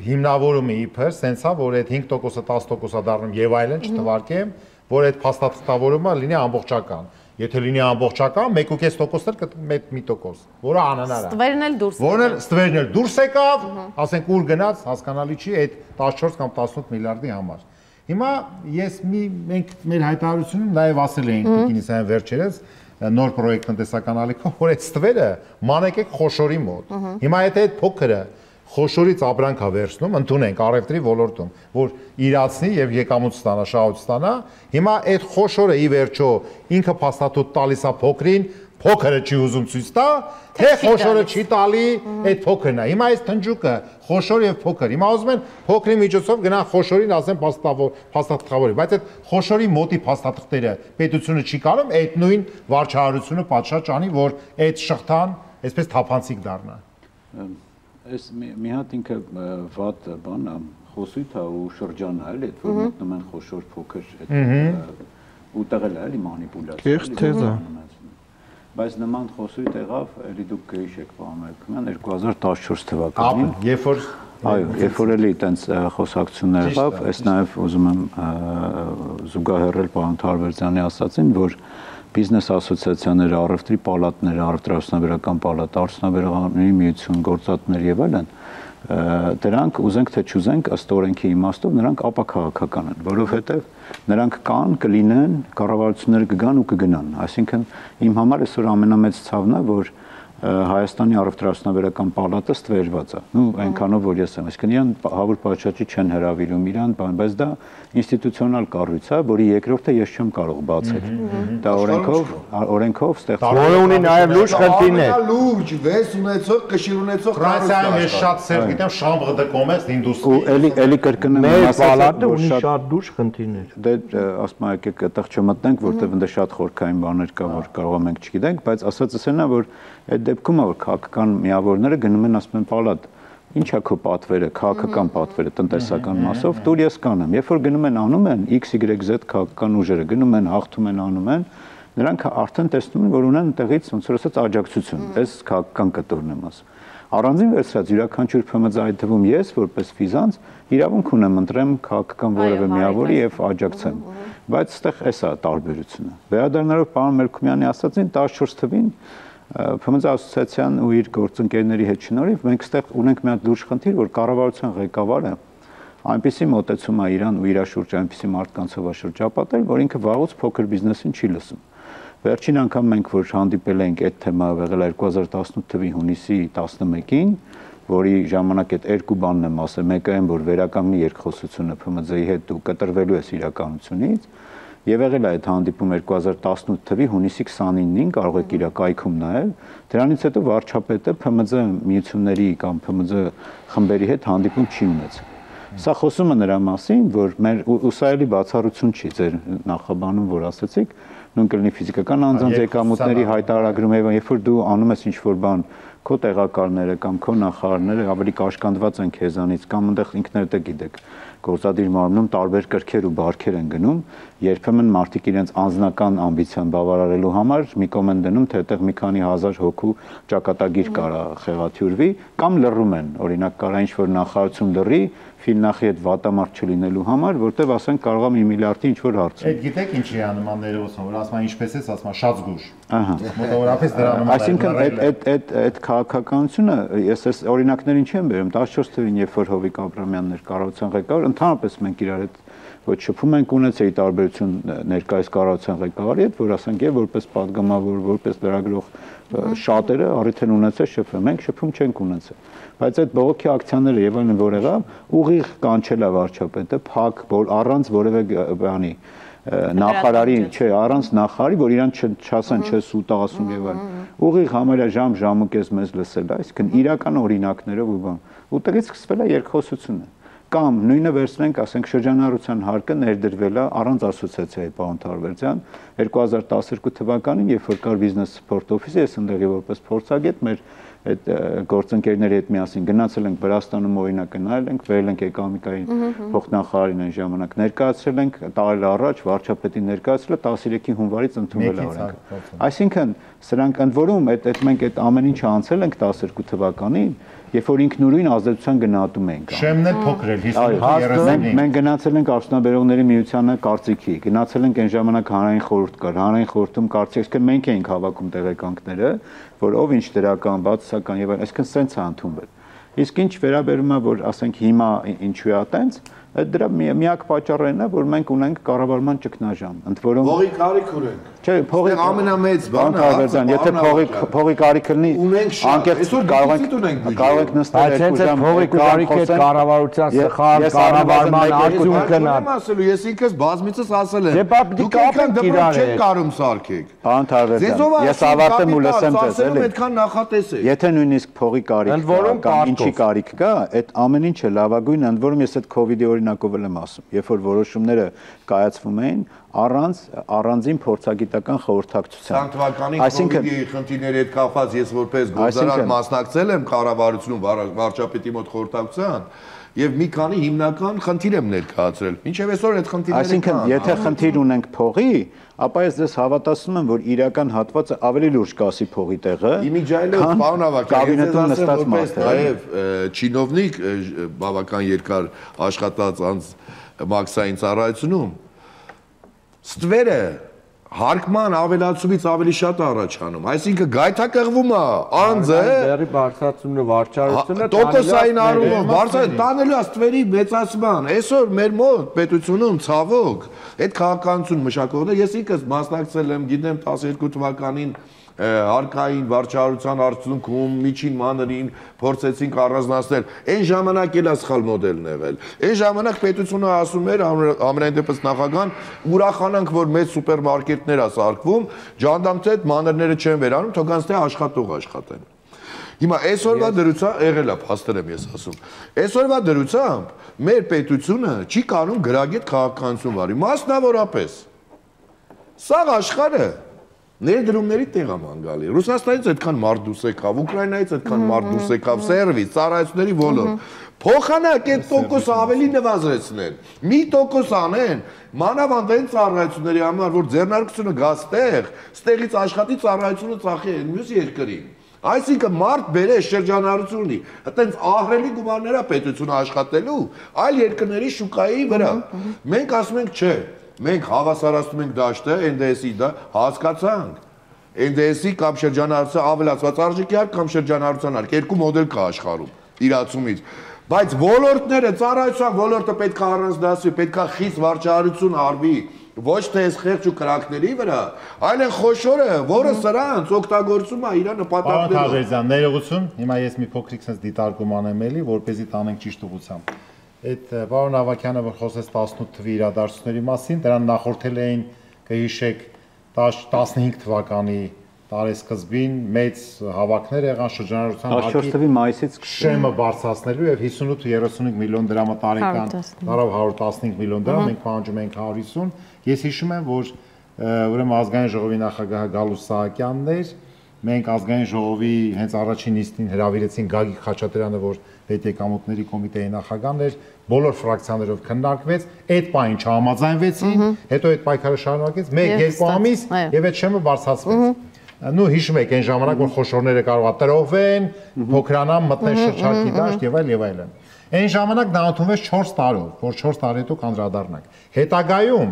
հիմնավորումը իբր սենսա որ այդ 5%-ը 10%-ը դառնում եւ այլն չթվարկեմ որ այդ փաստաթղթավորումը լինի ամբողջական եթե լինի ամբողջական 1.5%-ը մի տոկոս որը անհնար է ստվերն էլ դուրս որն էլ ստվերն էլ դուրս եկավ ասենք ուր գնաց հասկանալի չի այդ 14 կամ 18 միլիարդի համար հիմա ես մենք մեր հայտարարությունում նաեւ ասել էինք Տիկինիսյան վերջերս նոր պրոյեկտ տնտեսական ալիքով որ այդ ստվերը մանեկեք խոշորի մոտ հիմա եթե այդ փոքրը խոշորից ապրանքա վերցնում, ընդունենք առևտրի ոլորտում, որ իրացնի եւ եկամուտ ստանա, շահույթ ստանա, հիմա այդ խոշորը ի վերջո ինքը փաստաթուղթ տալիս է փոքրին, փոքրը չի ուզում ցույց տա, թե խոշորը չի տալի, այդ փոքրն է։ Հիմա այս թնջուկը խոշոր եւ փոքր։ Հիմա ուզում են փոքրի միջոցով գնան խոշորին ասեն փաստաթղթավորի, բայց այդ խոշորի մոտի փաստաթղթերը պետությունը չի կարող այդ նույն վարչահարությունը պատշաճ անի, որ այդ շղթան այսպես թափանցիկ դառնա։ Այս մի հատ ինքը վատ բան է, խոսույթ է ու շրջան է, այդ որ մտնում են խոշոր փոքր ու տեղել է, էլի մանիպուլյացիա։ Կեղծ թեզ է։ Բայց նման խոսույթ եղավ, էլի դուք գեիշեք պարոն 2014 թվականին։ Երբ որ այո, երբ որ էլի այտենց խոսակցություններ եղավ, այս նաև ուզում եմ զուգահեռել պարոն Թարվերդյանի ասածին, որ բիզնես ասոցիացիաները, առևտրի պալատները, առևտրաարդյունաբերական պալատ, արդյունաբերականների միություն, գործատներ եւ այլն, դրանք ուզենք թե չուզենք ըստ օրենքի իմաստով նրանք ապաքաղաքական են, որովհետեւ նրանք կան, կլինեն, կառավարությունները կգան ու կգնան, այսինքն իմ համար այսօր ամենամեծ ցավն է, որ Հայաստանի առևտրաարդյունաբերական պալատը ստվերված է։ Ну այնքանով որ ես եմ, այսինքն իրան հավուր պատշաճի չեն հրավիրում իրան, բայց դա ինստիտուցիոնալ կառույց է, որի երկրորդը ես չեմ կարող բացել։ Դա օրենքով ստեղծված։ Որը ունի նաև լուրջ խնդիրներ։ Լուրջ, վես ունեցող, կշիռ ունեցող Ֆրանսիայում ես շատ սեր գիտեմ շամբրը դե կոմերս Ու ինդուստրի։ էլի կրկնում եմ Մեր պալատը ունի շատ լուրջ խնդիրներ։ Դե ասում եմ եկեք այդտեղ չմտնենք, որտեղ ընդ շատ խորքային բաներ կա, որ կարող ենք չգիտենք, բայց ասածս այն է, որ այդ դեպքում որ քաղաքական միավորները գնում են ասում են պալատ ինչա քո պատվերը, քաղաքական պատվերը տնտեսական մասով, դուր ես կանեմ։ Երբ որ գնում են անում են XYZ քաղաքական ուժերը գնում են, հաղթում են, անում են, նրանք արդեն տեսնում են, որ ունեն տեղից ոնց որ ասած աջակցություն։ Այս քաղաքական կտորն եմ ասում։ Առանձին վերցրած յուրաքանչյուր ՓՄԶ այդ թվում ես որպես ֆիզանց իրավունք ունեմ ընտրեմ քաղաքական որևէ միավորի եւ աջակցեմ։ Բայց այստեղ էսա տարբերությունը։ Վերադառնալով պարոն Մելքումյանի ասածին 14 թվին ՓՄԶ ասոցիացիան ու իր գործընկերների հետ շնորհիվ մենք այստեղ ունենք մի հատ լուրջ խնդիր, որ կառավարության ղեկավարը այնպիսի մոտեցում է իրան ու իր շուրջ այնպիսի մարդկանցով շրջապատել, որ ինքը վաղուց փոքր բիզնեսին չի լսում։ Վերջին անգամ մենք որ հանդիպել ենք այդ թեմայով եղել 2018 թվականի հունիսի 11-ին, որի ժամանակ այդ երկու բանն եմ ասել, մեկը այն որ վերականգնի երկխոսությունը ՓՄԶ-ի հետ ու կտրվելու է իրականությունից, եւ եղել է այդ հանդիպում 2018 թվականի հունիսի 29-ին, կարող եք իր կայքում նայել, դրանից հետո վարչապետը ՓՄԶ միությունների կամ ՓՄԶ խմբերի հետ հանդիպում չի ունեցել։ Սա խոսում է նրա մասին, որ մեր ուսայելի բացառություն չի ձեր նախաբանում, որ ասացիք, նույն կլինի ֆիզիկական անձանց եկամուտների հայտարարագրում եւ երբ որ դու անում ես ինչ-որ բան, քո տեղակալները կամ քո նախարարները ավելի կաշկանդված են քեզանից կամ այնտեղ ինքներդ գիտեք, գործադիր մարմնում տարբեր կրքեր ու բարքեր են գնում, երբեմն մարդիկ իրենց անձնական ամբիցիան բավարարելու համար մի կոմենտ դնում, թե այդտեղ մի քանի հազար հոգու ճակատագիր կարա խեղաթյուրվի կամ լռում են, օրինակ կարա ինչ-որ նախարարություն լռի ֆիլնախի հետ վատամարդ չլինելու համար, որտեվ ասենք կարող է 1 միլիարդի ինչ-որ հարց։ Այդ գիտեք ինչի է նման ներողություն, որ ասում են ինչպես էս, ասում են շատ զգուշ։ Ահա։ Մոտավորապես դրա նման։ Այսինքն այդ քաղաքականությունը, ես այս օրինակներին չեմ բերում, 14 թվականին, երբ որ Հովիկ Աբրամյանն էր կառավարության ղեկավար, ընդհանրապես մենք իրար հետ ոչ շփում ենք ունեցել տարբերություն ներկայիս կառավարության ղեկավարի հետ, որ ասենք եւ որպես падգամավոր, որպես լրագրող շատերը առիթ են ունեցել շփվել, մենք շփում չենք ունեցել։ Բայց այդ բողոքի ակցիաները եւ այլն որ եղավ, ուղիղ կանչել է վարչապետը, փակ, առանց որևէ բանի նախարարի, չէ, առանց նախարարի, որ իրան չասեն, չէ, սուտ ասում եւ այլն։ Ուղիղ համարյա ժամ ու կես մեզ լսել է, այսինքն իրական օրինակներով ու բան։ Ուտեղից սկսվել է երկխոսությունը։ Կամ նույնը վերցնենք, ասենք շրջանառության հարկը ներդրվել է առանց ասոցիացիայի պարոն Թարվերդյան 2012 թվականին, երբ որ կար բիզնես սփորտ օֆիսը, ես ընդեղի որպես փորձագետ մեր այդ գործընկերների հետ միասին գնացել ենք Վրաստանում օրինակը նայել ենք, վերել ենք էկոնոմիկայի փոխնախարարին այն ժամանակ ներկայացրել ենք, տարի առաջ վարչապետին ներկայացրել 13-ի հունվարից ընդունվել է օրենքը։ Այսինքն սրանք ընդ որում այդ մենք այդ ամեն ինչը անցել ենք 12 թվականին, երբ որ ինքնուրույն ազդեցության գնահատում ենք։ Շեմն էլ փոքր էր 50-30-ին։ Մենք գնացել ենք Արդյունաբերողների միությանը կարծիքի, գնացել ենք այն ժամանակ հանրային խորհուրդ կար, հանրային խորհրդում կարծիք, մենք էինք հավաքում տեղեկանքները, որ ով ինչ դրական, բացասական եւ այլն, այսինքն սենց է ընդունվել։ Իսկ ինչ վերաբերում է, որ ասենք հիմա ինչու է այտենց, դրա միակ պատճառն է, որ մենք ունենք կառավարման ճգնաժամ։ Ընդ որում փողի կարիք ունենք։ Չէ, փողի ամենամեծ բանը, եթե փողի կարիք լինի, անկեղծ կարող ենք նստել երկու ժամ, փողի կարիքը կառավարության սխալ կառավարման արդյունքն է։ Ասելու ես ինքս բազմիցս ասել եմ։ Դուք այնքան դպրոց չեք կարում սարքեք։ Պարոն Թարվերդյան, ես ավարտեմ ու լսեմ ձեզ, էլի։ Այդքան նախատեսեք։ Եթե նույնիսկ փողի կարիք կամ ինչի կարիք կա, այդ ամեն ինչը լավագույն, ընդ որում ես այդ COVID-ի օրինակով եմ ասում, երբ որ որոշումները կայացվում էին առանձին փորձագիտական խորհրդակցության։ Թվականին COVID-ի խնդիրների հետ կապված ես որպես գործարար մասնակցել եմ կառավարությունում վարչապետի մոտ խորհրդակցության եւ մի քանի հիմնական խնդիր եմ ներկայացրել։ Մինչեւ այսօր այդ խնդիրները կան։ Այսինքն, եթե խնդիր ունենք փողի, ապա ես ձեզ հավատացնում եմ, որ իրական հատվածը ավելի լուրջ կասի փողի տեղը։ Իմիջայլով պարոն Ավակյան, կաբինետում նստած մարդ է։ Նաեւ չինովնիկ բավական երկար աշխատած անձ մաքսային ծառայությունում ստվերը հարկման ավելացումից ավելի շատ առաջանում, այսինքն գայթակղվում է անձը դերի բարձրացումը վարչարությունը տոկոսային առումով տանելու ստվերի մեծացման։ Այսօր մեր մոտ պետությունում ցավոք այդ քաղաքականություն մշակողները ես ինքս մասնակցել եմ, գիտեմ 12 թվականին հարկային վարչարության արդյունքում միջին մանրին փորձեցինք առանձնացնել։ Այն ժամանակ էլ սխալ մոդելն եղել։ Այն ժամանակ պետությունը ասում էր ամենայն դեպս նախագահան ուրախանանք, որ մեծ սուպերմարկետներ է սարքվում, ջանդամց այդ մանրները չեն վերանում, թողանց թե աշխատող աշխատեն։ Հիմա այսօրվա դրությամբ եղել է, փաստեր եմ ես ասում։ Այսօրվա դրությամբ մեր պետությունը չի կարող գրագետ քաղաքականություն վարի, մասնավորապես։ Սա աշխարհը ներդրումների տեղ է ման գալի։ Ռուսաստանից այդքան մարդ դուրս եկավ, Ուկրաինայից այդքան մարդ դուրս եկավ, սերվիս, ծառայությունների ոլորտ։ Փոխանակ այդ տոկոս ավելի նվազեցնեն։ Մի տոկոս անեն, մանավանդ այն ծառայությունների համար, որ ձեռնարկությունը գա ստեղ, ստեղից աշխատի ծառայությունը ծախի մյուս երկրին։ Այսինքն մարդ բերե շրջանառություն ունի, այտենց ահռելի գումարներ է պետությունը աշխատելու այլ երկրների շուկայի վրա։ Մենք ասում ենք չէ, մենք հավասարացնում ենք դաշտը, NDS-ի դա հասկացանք։ NDS-ի կամ շրջանառության ավելացված արժեքի հարկ կամ շրջանառության հարկ, երկու մոդել կա աշխարհում իրացումից։ Բայց ոլորտները, ծառայության ոլորտը պետք է առանձնացվի, պետք է խիստ վարչահարություն արվի, ոչ թե այս խեղճ ու կրակների վրա, այլ են խոշորը, որը սրանց օգտագործում է իր նպատակներով։ Պարոն Թաժերյան, ներողություն, հիմա ես մի փոքրիկ sense դիտարկում անեմ էլի, որպեսզի տանենք ճիշտ ուղղությամբ։ Այդ պարոն Ավագյանը որ խոսեց 18 թվականի իրադարձությունների մասին, դրան նախորդել էին, կհիշեք, 15 թվականի տարեսկզբին մեծ հավաքներ եղան շրջանառության 14 թվականի մայիսից շեմը բարձրացնելու եւ 58-35 միլիոն դրամը տարեկան դարավ 115 միլիոն դրամ, մենք պահանջում ենք 150։ Ես հիշում եմ, որ ուրեմն ազգային ժողովի նախագահ Գալուստ Սահակյանն էր, մենք ազգային ժողովի հենց առաջին նիստին հրավիրեցին Գագիկ Խաչատրյանը, որ պետեկամուտների կոմիտեի նախագահն էր, բոլոր ֆրակցիաներով քննարկվեց, այդ պահին չհամաձայնվեցին, հետո այդ պայքարը շարունակեց 1-2 ամիս եւ այդ շեմը բարձրացվեց։ Նու հիշում եք այն ժամանակ որ խոշորները կարող է տրոհվեն, փոքրանան, մտնեն շրջակի դաշտ եւ այլ եւ այլն։ Այն ժամանակ դա ընդունվեց 4 տարով, որ 4 տարի հետո կանդրադառնանք։ Հետագայում,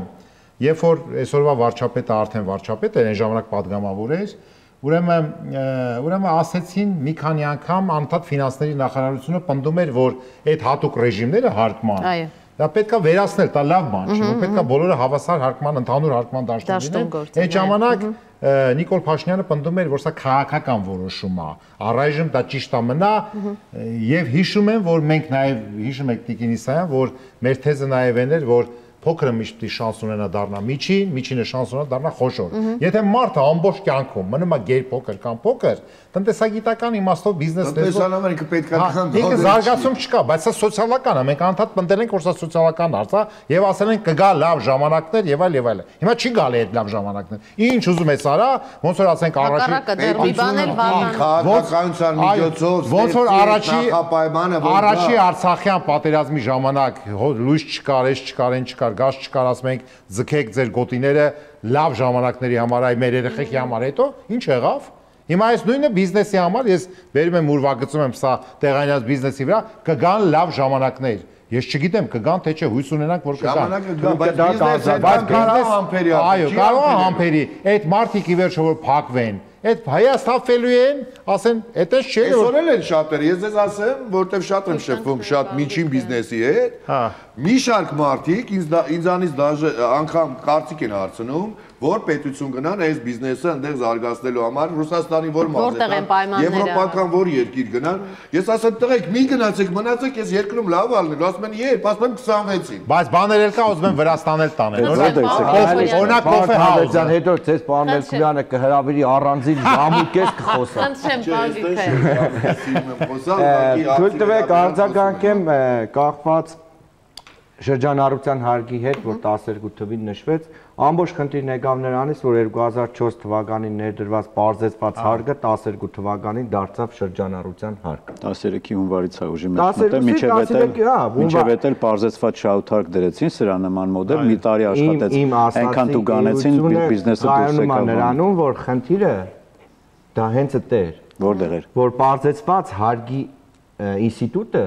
երբ որ այսօրվա վարչապետը արդեն վարչապետ էր, այն ժամանակ падգամավոր էր, ուրեմն ասեցին մի քանի անգամ անդադ ֆինանսների նախարարությունը պնդում էր, որ այդ հատուկ ռեժիմները հարկման։ Դա պետքա վերացնել, դա լավ բան չէ, որ պետքա բոլորը հավասար հարկման, ընդհանուր հարկման դաշտում լինեն։ Այդ ժամանակ Նիկոլ Փաշինյանը պնդում էր, որ սա քաղաքական որոշում է։ Առայժմ դա ճիշտ է մնա եւ հիշում եմ, որ մենք նաեւ հիշում եք Տիկին Իսայան, որ մեր թեզը նաեւ այն էր, որ փոքրը միշտ պիտի շանս ունենա դառնա միջին, միջինը շանս ունենա դառնա խոշոր։ Եթե մարդը ամբողջ կյանքում մնում է գեր-փոքր կամ փոքր, տնտեսագիտական իմաստով բիզնես տնտեսական ինքը պետք է կան։ Ինքը զարգացում չկա, բայց սա սոցիալական է։ Մենք անդադ պնդել ենք, որ սա սոցիալական հարց է եւ ասել ենք կգա լավ ժամանակներ եւ այլ եւ այլ։ Հիմա չի գալի այդ լավ ժամանակներ։ Ինչ ուզում ես արա, ոնց որ ասենք առաջի Արցախյան պատերազմի ժամանակ լույս չկար, էս չկար, այն չկար, գազ չկար, ասում ենք ձգեք ձեր գոտիները լավ ժամանակների համար, այ մեր երեխեքի համար, հետո ինչ եղավ։ Հիմա այս նույնը բիզնեսի համար ես բերում եմ ուրվագծում եմ սա տեղայնած բիզնեսի վրա կգան լավ ժամանակներ։ Ես չգիտեմ կգան թե չէ, հույս ունենանք որ կգան։ Ժամանակը գա, բայց կարող համբերի։ Այո, կարող է համբերի։ Այդ մարդիկ ի վերջո որ փակվեն, այդ հայաստանվելու են, ասեն, այդպես չէ։ Այսօր էլ են շատերը, ես ձեզ ասեմ, որտեվ շատ եմ շփվում շատ միջին բիզնեսի հետ։ Մի շարք մարդիկ ինձանից դաժե անգամ կարծիք են հարցնում, որ պետություն գնան այս բիզնեսը այնտեղ զարգացնելու համար Ռուսաստանի որ մարզական, եվրոպական որ երկիր գնան։ Ես ասեմ, տղեկ, մի գնացեք, մնացեք, ես երկրում լավ ալնել, ասում են, երբ, ասում եմ 26-ին։ Բայց բաներ էլ կա, ուզում են Վրաստան էլ տանեն։ Օրինակ կոֆե հաուզը։ Հետո ցես պարոն Մելքուրյանը կհրավիրի առանձին ժամուկես կխոսա։ Թույլ տվեք արձագանքեմ կախված շրջանառության հարգի հետ, որ 12 թվին նշվեց, ամբողջ խնդիրն եկավ նրանից, որ 2004 թվականին ներդրված պարզեցված հարկը 12 թվականին դարձավ շրջանառության հարկ։ 13-ի հունվարից է ուժի մեջ մտել, մինչև էլ պարզեցված շահութարկ դրեցին սրա նման մոդել, մի տարի աշխատեց, այնքան տուգանեցին բիզնեսը դուրս եկավ։ Նրանում, որ խնդիրը դա հենց այդ էր, որտեղ էր, որ պարզեցված հարկի ինստիտուտը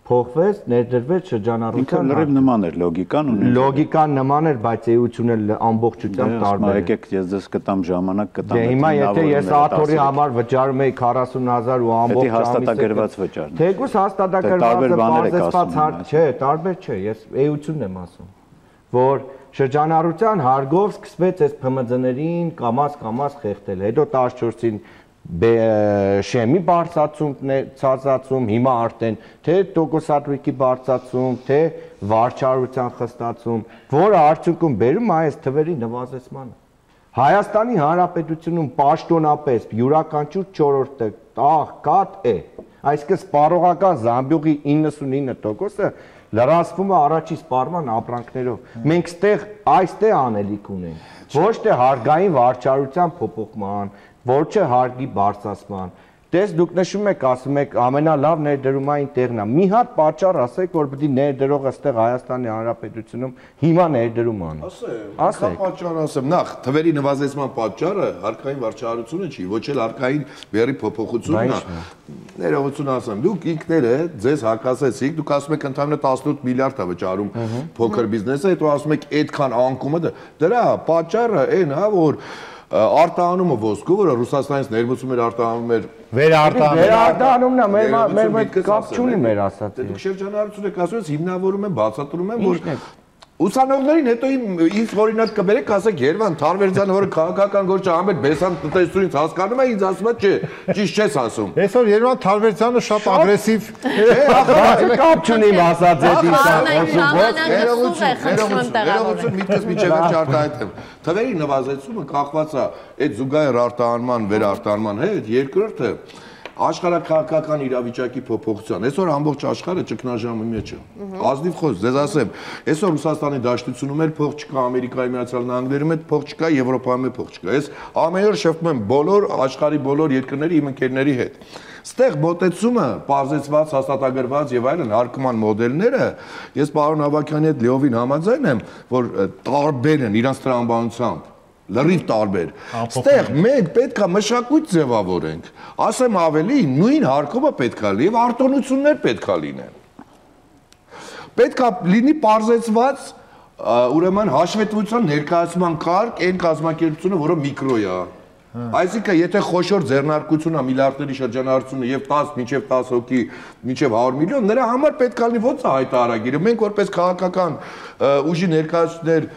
փոխվեց, ներդրվեց շրջանառության։ Լրիվ նման էր լոգիկան ունի։ Լոգիկան նման էր, բայց էությունը ամբողջությամբ տարբեր էր։ Եկեք ես ձեզ կտամ ժամանակ, կտամ։ Դե հիմա եթե ես աթոռի համար վճարում եի 40000 ու ամբողջ հաստատագրված վճարն։ Թեկուզ հաստատագրվածը բարձրացված հարկ չէ, տարբեր չէ, ես էությունն եմ ասում, որ շրջանառության հարգով սկսվեց այս ՓՄԶ-ներին կամաց խեղդել, հետո 14-ին շեմի բարձրացում, հիմա արդեն թե տոկոսատվիկի բարձրացում, թե վարչարության խստացում, որը արդյունքում բերում է այս թվերի նվազեցմանը։ Հայաստանի Հանրապետությունում պաշտոնապես յուրաքանչյուր 4-րդը կատ է, այսինքն սպառողական զամբյուղի 99%-ը լրացվում է առաջի սպառման ապրանքներով։ Մենք այստեղ անելիք ունենք, ոչ թե հարկային վարչարության փոփոխման, ոչ թե հարկի բարձրացման, Դες դուք նշում եք, ասում եք ամենալավ ներդրումային տեղն է։ Մի հատ պատճառ ասեք, որ պետք է ներդրողը այստեղ Հայաստանի Հանրապետությունում հիմա ներդրում անի։ Ասեք, պատճառ ասեմ, նախ թվերի նվազեցման պատճառը հարկային վարչարությունը չի, ոչ էլ հարկային բերի փոփոխությունն է։ Ներողություն ասեմ, դուք ինքներդ ձեզ հակասեցիք, դուք ասում եք ընդհանրապես 18 միլիարդ է վճարում փոքր բիզնեսը, հետո ասում եք այդքան անկումը դրա պատճառը այն է, որ արտահանումը ոսկու, որը Ռուսաստանից ներմուծում էր արտահանում էր վերարտահանումն է, մեր կապ չունի մեր ասածի։ Դուք շրջանառություն եք ասում, հիմնավորում են, բացատրում են, որ ուսանողներին հետո ինձ օրինակ կբերեք, ասեք Երևան Թարվերձյանը, որը քաղաքական գործ ամեն բեսան տնտեսությունից հասկանում է, ինձ ասում է, չէ, ճիշտ չես ասում։ Այսօր Երևան Թարվերձյանը շատ ագրեսիվ կապ չունի իմ ասած ներողություն, միտքս միջև չարտահայտեմ։ Թվերի նվազեցումը կախված է այդ զուգահեռ արտահանման, վերարտահանման հետ, երկրորդը աշխարհակաղակական իրավիճակի փոփոխության։ Այսօր ամբողջ աշխարհը ճգնաժամի մեջ է։ Ազնիվ խոսք, ձեզ ասեմ, այսօր Ռուսաստանի դաշտությունում էլ փող չկա, Ամերիկայի Միացյալ Նահանգներում էլ փող չկա, Եվրոպայում էլ փող չկա։ Ես ամեն օր շփվում եմ բոլոր աշխարհի բոլոր երկրների իմ ընկերների հետ։ Ստեղ մոտեցումը, բազեցված, հաստատագրված եւ այլն հարկման մոդելները, ես պարոն Ավագյանի հետ լիովին համաձայն եմ, որ տարբեր են իրանց տրամաբանությամբ։ Լրիվ տարբեր։ Ստեղ մենք պետք է մշակույթ ձևավորենք։ Ասեմ ավելի, նույն հարկումը պետք է լինի եւ արտոնություններ պետք է լինեն։ Պետք է լինի պարզեցված ուրեմն հաշվետվության ներկայացման կարգ այն կազմակերպությունը, որը միկրո է։ Այսինքն, եթե խոշոր ձեռնարկություն է միլիարդների շրջանառությունը եւ 10 մինչեւ 10 հոգի մինչեւ 100 միլիոն, նրա համար պետք է լինի ո՞նց է հայտարարագիրը։ Մենք որպես քաղաքական ուժի ներկայացուցիչներ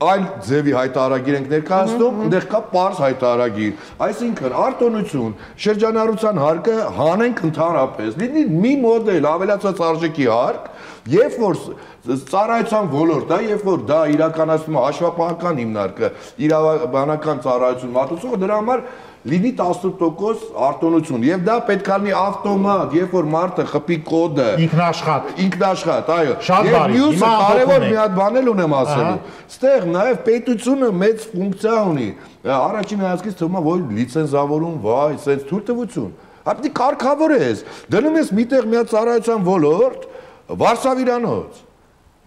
այլ ձևի հայտարարագիր ենք ներկայացնում, այնտեղ կա պարզ հայտարարագիր։ Այսինքն, արտոնություն, շրջանառության հարկը հանենք ընդհանրապես, լինի մի մոդել, ավելացած արժեքի հարկ, երբ որ ծառայության ոլորտ է, երբ որ դա իրականացնում է հաշվապահական հիմնարկը, իրավաբանական ծառայություն մատուցողը, դրա համար լինի 18% արտոնություն եւ դա պետք է լինի ավտոմատ, երբ որ մարդը խփի կոդը ինքնաշխատ, այո։ Եվ մյուսը կարևոր մի հատ բան էլ ունեմ ասելու։ Ստեղ նաեւ պետությունը մեծ ֆունկցիա ունի։ Առաջին հայացքից թվում է, որ լիցենզավորում, վայ, sense թույլտվություն։ Ապետի կարգավորես, դնում ես միտեղ մի հատ ծառայության ոլորտ, Վարշավիրանոց։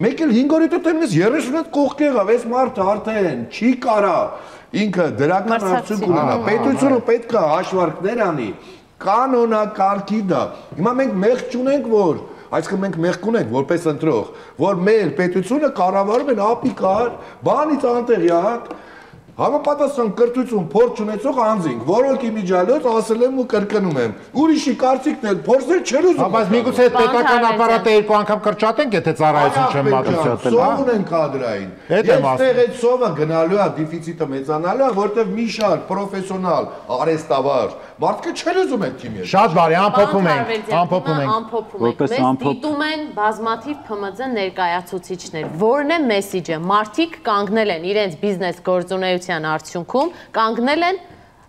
Մեկ էլ 5 օրից հետո ես 30 հատ կողք եղավ, այս մարդը արդեն չի կարա ինքը դրական արդյունք ունենա։ Պետությունը պետք է հաշվարկներ անի, կանոնակարգի դա։ Հիմա մենք մեղք չունենք, որ այսինքն մենք մեղք ունենք որպես ընտրող, որ մեր պետությունը կառավարում են ապիկար, բանից անտեղյակ Համապատասխան կրթություն փորձ ունեցող անձինք, որոնք իմիջիալոց ասել եմ ու կրկնում եմ։ Ուրիշի կարծիքն էլ փորձել չեր ուզում։ Բայց միգուցե այդ պետական ապարատը երկու անգամ կրճատենք, եթե ծառայություն չեն մատուցել։ Սով ունեն կադրային։ Այստեղ այդ սովը գնալու է, դեֆիցիտը մեծանալու է, որտեղ մի շարք պրոֆեսիոնալ, արհեստավար մարդիկ չեն ուզում այդ թիմի։ Շատ բարի, ամփոփում ենք։ Մեզ դիտում են բազմաթիվ ՓՄԶ ներկայացուցիչներ։ Որն է մեսիջը։ Մարդիկ կանգնել են իրենց բիզնես գործունեության արդյունքում, կանգնել են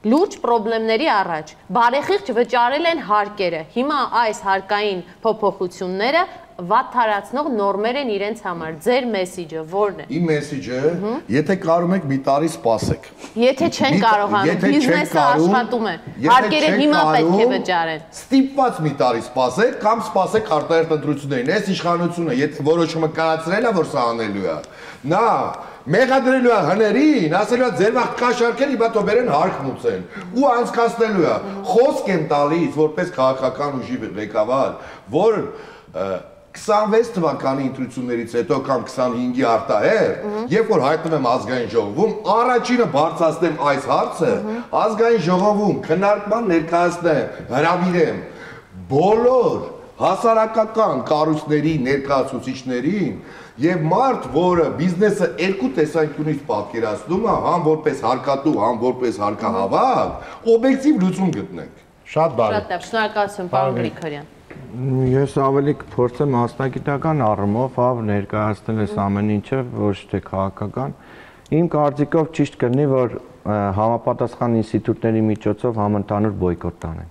լուրջ խնդիրների առաջ։ Բարեխիղճ վճարել են հարկերը։ Հիմա այս հարկային փոփոխությունները վատթարացնող նորմեր են իրենց համար։ Ձեր մեսիջը ո՞րն է։ Իմ մեսիջը, եթե կարող եք մի տարի սպասեք։ Եթե չեն կարողանում, բիզնեսը աշխատում է, հարկերը հիմա պետք է վճարեն։ Ստիպված մի տարի սպասեք կամ սպասեք արտահերթ ընտրություններին։ Այս իշխանությունը, եթե որոշումը կայացրել է, որ սա անելու է, նա մեղադրելու է հներին, ասելու է ձեր վաղ կաշարկել, իբա թող բերեն հարկ մուծեն ու անցկացնելու է։ Խոսք եմ տալիս որպես քաղաքական ուժի ղեկավար, որ 26 թվականի ընտրություններից հետո կամ 25-ի արտահերթ, երբ որ հայտնվեմ ազգային ժողովում, առաջինը բարձրացնեմ այս հարցը, ազգային ժողովում քննարկման ներկայացնեմ, հրավիրեմ բոլոր հասարակական կառույցների ներկայացուցիչներին եւ մարդ, որը բիզնեսը երկու տեսանկյունից պատկերացնում է, համ որպես հարկատու, համ որպես հարկահավաք, օբյեկտիվ լուծում գտնենք։ Շատ բարի։ Շատ լավ, շնորհակալություն, պարոն Գրիգորյան։ Ես ավելի կփորձեմ մասնագիտական առումով ներկայացնել այս ամեն ինչը, ոչ թե քաղաքական։ Իմ կարծիքով ճիշտ կլինի, որ համապատասխան ինստիտուտների միջոցով համընդհանուր բոյկոտ տանեն։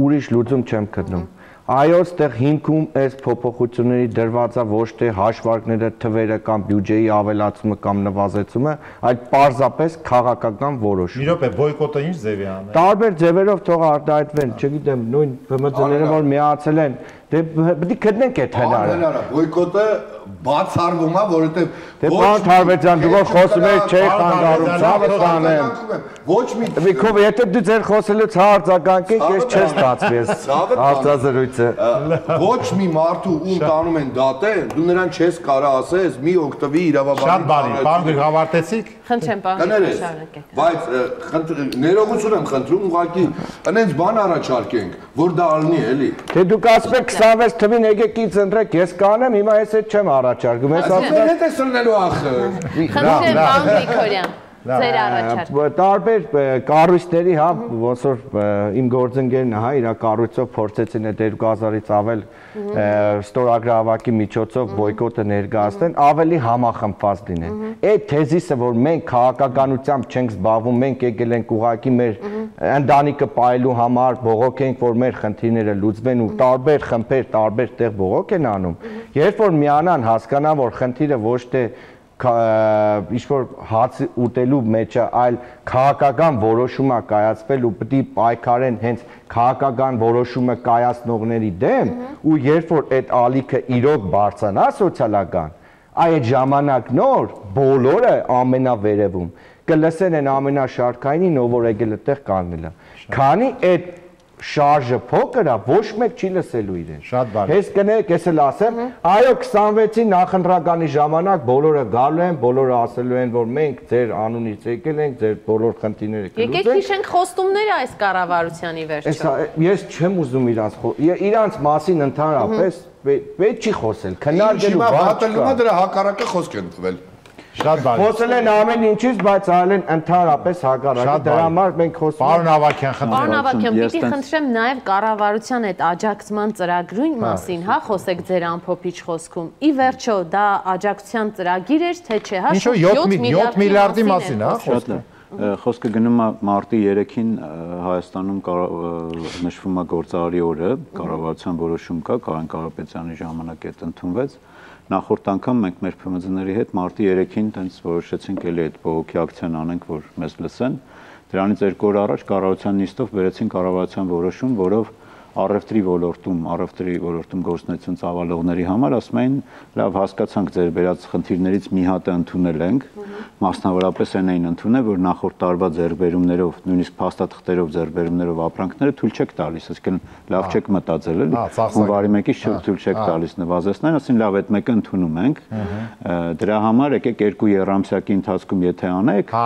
Ուրիշ լուծում չեմ գտնում։ Այո, այստեղ հիմքում այս փոփոխությունների դրված է ոչ թե հաշվարկները, թվերը կամ բյուջեի ավելացումը կամ նվազեցումը, այլ պարզապես քաղաքական որոշում։ Մի րոպե, բոյկոտը ինչ ձևի անում։ Տարբեր ձևերով թող արտահայտվեն, չգիտեմ, նույն ԲՄԾ-ները, որ միացել են, դե պետք է գտնենք այդ հնարը։ Բոյկոտը բացառվում է, որովհետև Դե պարոն Թարբերյան, դու որ խոսում ես չէ խանգարում, ցավը տանեմ։ Ոչ մի Միքով, եթե դու ձեր խոսելուց արձագանքեք, ես չես ստացվի այս հարցազրույցը։ Ոչ մի մարդու ում տանում են դատեն, դու նրան չես կարող ասես մի օկտոբի իրավաբանի։ Շատ բարի, պարոն Գրիգորյան, հավարտեցիք։ Խնդրեմ, պարոն, շարունակեք։ Բայց ներողություն եմ խնդրում, ուղղակի այնպես բան առաջարկենք, որ դա ալնի էլի։ Թե դուք ասում եք 26 թվին եկեք ինձ ընտրեք, ես կանեմ, հիմա ես այդ չեմ առաջարկում։ Ես ասում եմ, Հետ է սրնելու ախը։ Խնդրեմ, պարոն Գրիգորյան, ձեր առաջարկ։ տարբեր կառույցների, հա, ոնց որ իմ գործընկերն է, հա, իր կառույցով փորձեցին այդ 2000-ից ավել ստորագրավակի միջոցով բոյկոտը ներկայացնեն, ավելի համախմբված լինեն։ Այդ թեզիսը, որ մենք քաղաքականությամբ չենք զբաղվում, մենք եկել ենք ուղղակի մեր ընտանիքը պայելու համար, բողոքենք, որ մեր խնդիրները լուծվեն ու տարբեր խմբեր, տարբեր տեղ բողոք են անում։ Երբ որ միանան, հասկանան, որ խնդիրը ոչ թե ինչ-որ հաց ուտելու մեջ է, այլ քաղաքական որոշում է կայացվել ու պետք է պայքարեն հենց քաղաքական որոշումը կայացնողների դեմ ու երբ որ այդ ալիքը իրոք բարձրանա սոցիալական, այդ ժամանակ նոր բոլորը ամենավերևում կլսեն են ամենաշարքայինին, ով որ եկել այդտեղ կանգնել է։ Քանի այդ շարժը փոքր է, ոչ մեկ չի լսելու իրեն։ Շատ բարի։ Ես կնեք, ես էլ ասեմ, այո 26-ի նախընտրականի ժամանակ բոլորը գալու են, բոլորը ասելու են, որ մենք ձեր անունից եկել ենք, ձեր բոլոր խնդիրները կլուծենք։ Եկեք հիշենք խոստումները այս կառավարությանի վերջում։ Ես չեմ ուզում իրանց մասին ընդհանրապես պետք չի խոսել, քննարկելու բան չկա։ Դրա հակառակը խոսք են տվել։ Շատ բարի։ Խոսել են ամեն ինչից, բայց այլ են ընդհանրապես հակառակը։ Դրա համար մենք խոսում Պարոն Ավագյան, խնդրեմ։ Պարոն Ավագյան, պիտի խնդրեմ նաև կառավարության այդ աջակցման ծրագրույն մասին, հա, խոսեք ձեր ամփոփիչ խոսքում։ Ի վերջո, դա աջակցության ծրագիր էր, թե չէ, հա, Ինչո՞ւ 7 միլիարդի մասին, հա, խոսքը։ Խոսքը գնում է մարտի 3-ին Հայաստանում նշվում է գործարարի օրը, կառավարության որոշում կա, Կարեն Կարապետյանի ժամանակ այդ ընդունվեց։ Նախորդ անգամ մենք մեր ՓՄԶ-ների հետ մարտի 3-ին տենց որոշեցինք էլի այդ բողոքի ակցիան անենք, որ մեզ լսեն։ Դրանից 2 օր առաջ կառավարության նիստով վերեցին կառավարության որոշում, որով առևտրի ոլորտում գործունեություն ծավալողների համար ասում էին, լավ հասկացանք ձեր վերած խնդիրներից մի հատը ընդունել ենք, մասնավորապես այն էին ընդունել, որ նախորդ տարվա ձեռքբերումներով, նույնիսկ փաստաթղթերով ձեռքբերումներով ապրանքները թույլ չեք տալիս, այսինքն լավ չեք մտածել էլի, հունվարի 1-ից թույլ չեք տալիս նվազեցնել, ասին լավ այդ մեկը ընդունում ենք, դրա համար եկեք 2 երամսյակի ընթացքում եթե անեք,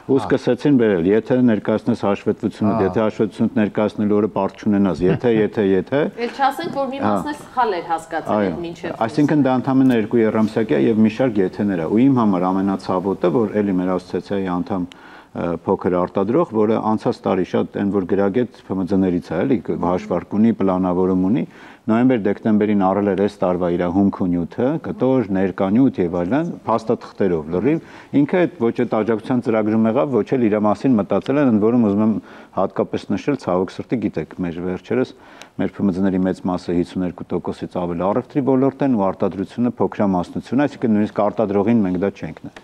ու սկսեցին բերել, եթե ներկայացնես հաշվետվությունը, եթե հաշվետվությունը ներկայացնելու օրը պարտք չունենաս, եթե Էլ չասենք, որ մի մասն է սխալ էր հասկացել այդ մինչև։ Այսինքն դա ընդամենը 2 երամսյակ է եւ մի շարք եթեներ է։ Ու իմ համար ամենացավոտը, որ էլի մեր ասոցիացիայի անդամ փոքր արտադրող, որը անցած տարի շատ այն որ գրագետ ՓՄԶ-ներից է, էլի հաշվարկ ունի, պլանավորում ունի, նոյեմբեր-դեկտեմբերին առել էր այս տարվա իր հումք ու նյութը, կտոր, ներկանյութ եւ այլն, փաստաթղթերով լրիվ, ինքը այդ ոչ այդ աջակցության ծրագրում եղավ, ոչ էլ իր մասին մտածել են, ընդ որում ուզում եմ հատկապես նշել, ցավոք սրտի գիտեք, մեր վերջերս մեր ՓՄԶ-ների մեծ մասը 52%-ից ավել առևտրի ոլորտ են ու արտադրությունը փոքրամասնություն, այսինքն նույնիսկ արտադրողին մենք դա չենք նել։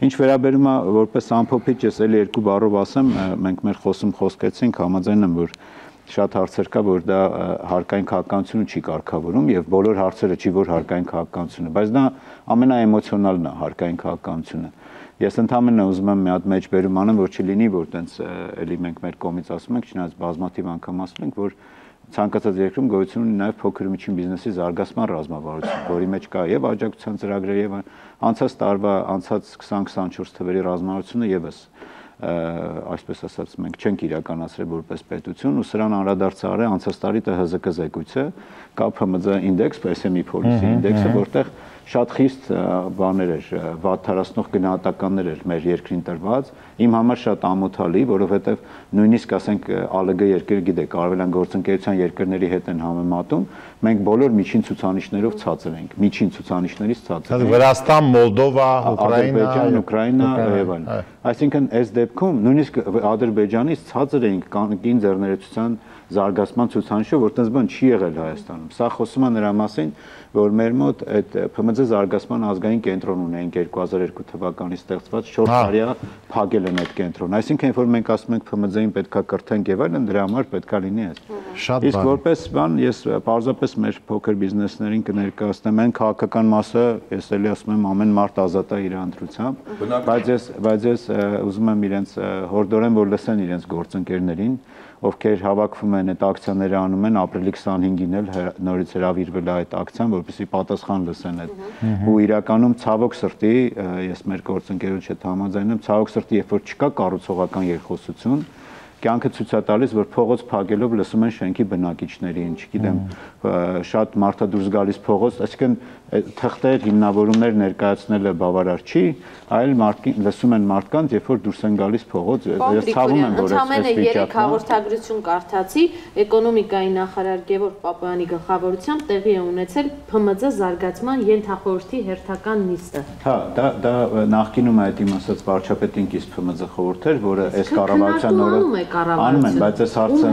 Ինչ վերաբերում է որպես ամփոփիչ, ես էլի 2 բառով ասեմ, մենք մեր խոսքեցինք, համաձայն եմ, որ շատ հարցեր կա, որ դա հարկային քաղաքականությունը չի կարգավորում եւ բոլոր հարցերը չի, որ հարկային քաղաքականությունը, բայց դա ամենաէմոցիոնալն է հարկային քաղաքականությունը։ Ես ընդհանրապես ուզում եմ մի հատ մեջբերում անեմ, որ չլինի, որ տենց էլի մենք մեր կողմից ասում ենք, չնայած բազմաթիվ անգամ ասում ենք, որ ցանկացած երկրում գոյություն ունի նաև փոքր ու միջին բիզնեսի զարգացման ռազմավարություն, որի մեջ կա եւ աջակցության ծրագրեր եւ անցած տարվա, անցած 20-24 թվերի ռազմավարությունը եւս այսպես ասած մենք չենք իրականացրել որպես պետություն ու սրան անդրադարձ արել անցած տարի ՏՀԶԿ զեկույցը, կա ՓՄԶ ինդեքս, PSMI policy ինդեքսը, որտեղ շատ խիստ բաներ էր, վատթարացնող գնահատականներ էր մեր երկրին տրված, իմ համար շատ ամոթալի, որովհետև նույնիսկ ասենք ԱԼԳ երկրը գիտեք, արևելյան գործընկերության երկրների հետ են համեմատում, մենք բոլոր միջին ցուցանիշներով ցածր ենք, միջին ցուցանիշներից ցածր ենք։ Վրաստան, Մոլդովա, Ադրբեջան, Ուկրաինա եւ այլն։ Այսինքն այս դեպքում նույնիսկ Ադրբեջանից ցածր ենք կին ձեռներեցության զարգացման ցուցանիշը, որ տես բան չի եղել Հայաստանում։ Սա խոսում է նրա մասին, որ մեր մոտ այդ ՓՄԶ զարգացման ազգային կենտրոն ունենք 2002 թվականից ստեղծված 4 տարի փակել են այդ կենտրոնը։ Այսինքն, երբ որ մենք ասում ենք ՓՄԶ-ին պետքա կրթենք եւ այլն, դրա համար պետքա լինի այս։ Իսկ որպես բան, ես պարզապես մեր փոքր բիզնեսներին կներկայացնեմ այն քաղաքական մասը, ես էլի ասում եմ ամեն մարդ ազատ է իր ընտրությամբ, բայց ես ուզում եմ իրենց հորդորեմ, որ լսեն իրենց գործընկերներին, ովքեր հավաքվում են այդ ակցիաները անում են ապրիլի 25-ին էլ նորից հրավիրվել է այդ ակցիան, որպեսզի պատասխան լսեն այդ։ Ու իրականում ցավոք սրտի, ես մեր գործընկերոջ հետ համաձայն եմ, ցավոք սրտի, երբ որ չկա կառուցողական երկխոսություն, կյանքը ցույց է տալիս, որ փողոց փակելով լսում են շենքի բնակիչներին, չգիտեմ, շատ մարդա դուրս գալիս փողոց, այսինքն թղթեր, հիմնավորումներ ներկայացնելը բավարար չի, այլ լսում են մարդկանց, երբ որ դուրս են գալիս փողոց, ես ցավում եմ, որ այս վիճակն հաղորդագրություն կարդացի, էկոնոմիկայի նախարար Գևորգ Պապոյանի գլխավորությամբ տեղի է ունեցել ՓՄԶ զարգացման ենթախորհրդի հերթական նիստը։ Հա, դա նախկինում այդ իմ ասած վարչապետին կիստ ՓՄԶ խորհուրդ էր, որը այս կառավարության օրը անում են, բայց այս հարցը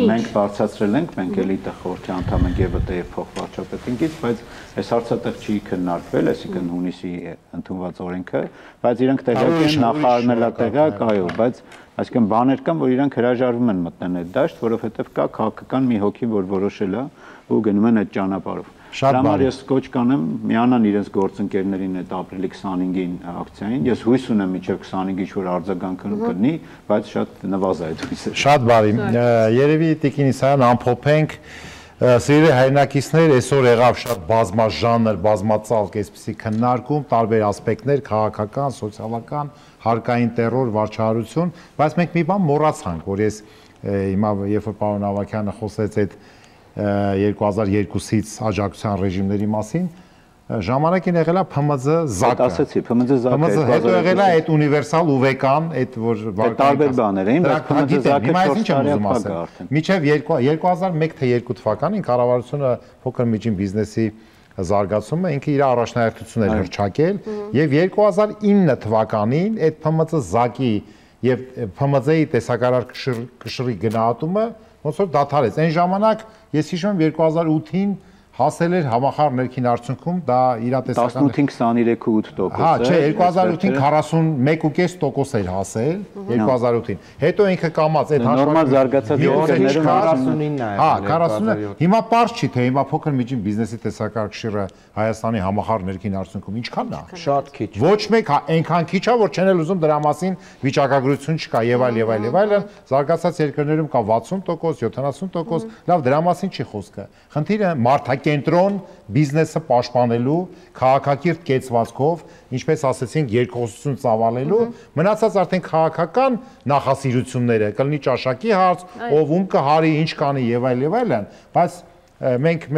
մենք բարձրացրել ենք, մենք էլի դա խորհրդի անդամ ենք եւ ԴԵ փոխվարչապետին կից, բայց այս հարցը տեղ չի քննարկվել, այսինքն հունիսի ընդունված օրենքը, բայց իրանք տեղյակ են, նախարարն էլ է տեղյակ, այո, բայց այսինքն բաներ կան, որ իրանք հրաժարվում են մտնեն այդ դաշտ, որովհետև կա քաղաքական մի հոգի, որ որոշել է ու գնում են այդ ճանապարհով։ Դրա համար ես կոչ կանեմ միանան իրենց գործընկերներին այդ ապրիլի 25-ին ակցիային։ Ես հույս ունեմ մինչև 25-ից որ արձագանքը կլինի, բայց շատ նվազ է այդ հույսը։ Շատ բարի։ Երևի Տիկին Իսայան ամփոփենք սիրելի հայրենակիցներ, այսօր եղավ շատ բազմաժանր, բազմածալք այսպիսի քննարկում, տարբեր ասպեկտներ, քաղաքական, սոցիալական, հարկային տերոր, վարչահարություն, բայց մենք մի բան մոռացանք, որ ես հիմա երբ որ պարոն Ավագյանը խոսեց այդ 2002-ից աջակցության ռեժիմների մասին, ժամանակին եղել է ՊՄԶ ԶԱԿ-ը։ Ասացի, ՊՄԶ ԶԱԿ-ը, հետո եղել է այդ ունիվերսալ ուվեկան, այդ որ տարբեր բաներ էին, բայց ՊՄԶ ԶԱԿ-ը 4 տարի է արդեն։ Մինչև 2001 թե 2 թվականին կառավարությունը փոքր միջին բիզնեսի զարգացումը ինքը իր առաջնահերթություններ հռչակել եւ 2009 թվականին այդ ՊՄԶ ԶԱԿ-ի եւ ՊՄԶ-ի տեսակարար կշռի գնահատումը ոնց որ դադարեց։ Այն ժամանակ ես հիշում եմ 2008-ին հասել էր համախառն ներքին արդյունքում դա իրատեսական 18-ին 23.8%։ Հա, չէ, 2008-ին 41.5% էր հասել 2008-ին։ Հետո ինքը կամած այդ նորմալ զարգացած երկրներում 49 է։ Հա, 49։ Հիմա པարզ չի թե հիմա փոքր միջին բիզնեսի տեսակարգշիռը Հայաստանի համախառն ներքին արդյունքում ինչքանն է։ Շատ քիչ։ Ոչ մեկ այնքան քիչ է, որ չեն էլ ուզում դրա մասին վիճակագրություն չկա եւ այլ եւ այլ եւ այլն։ Զարգացած երկրներում կա 60%, 70%, լավ, դրա մասին չի խոսքը։ Խնդիրը մարդակենտրոն բիզնեսը պաշտպանելու, քաղաքակիրթ կեցվածքով, ինչպես ասեցինք, երկխոսություն ծավալելու, մնացած արդեն քաղաքական նախասիրությունները, կլինի ճաշակի հարց, ով ում կհարի, ինչ կանի եւ այլն, բայց մենք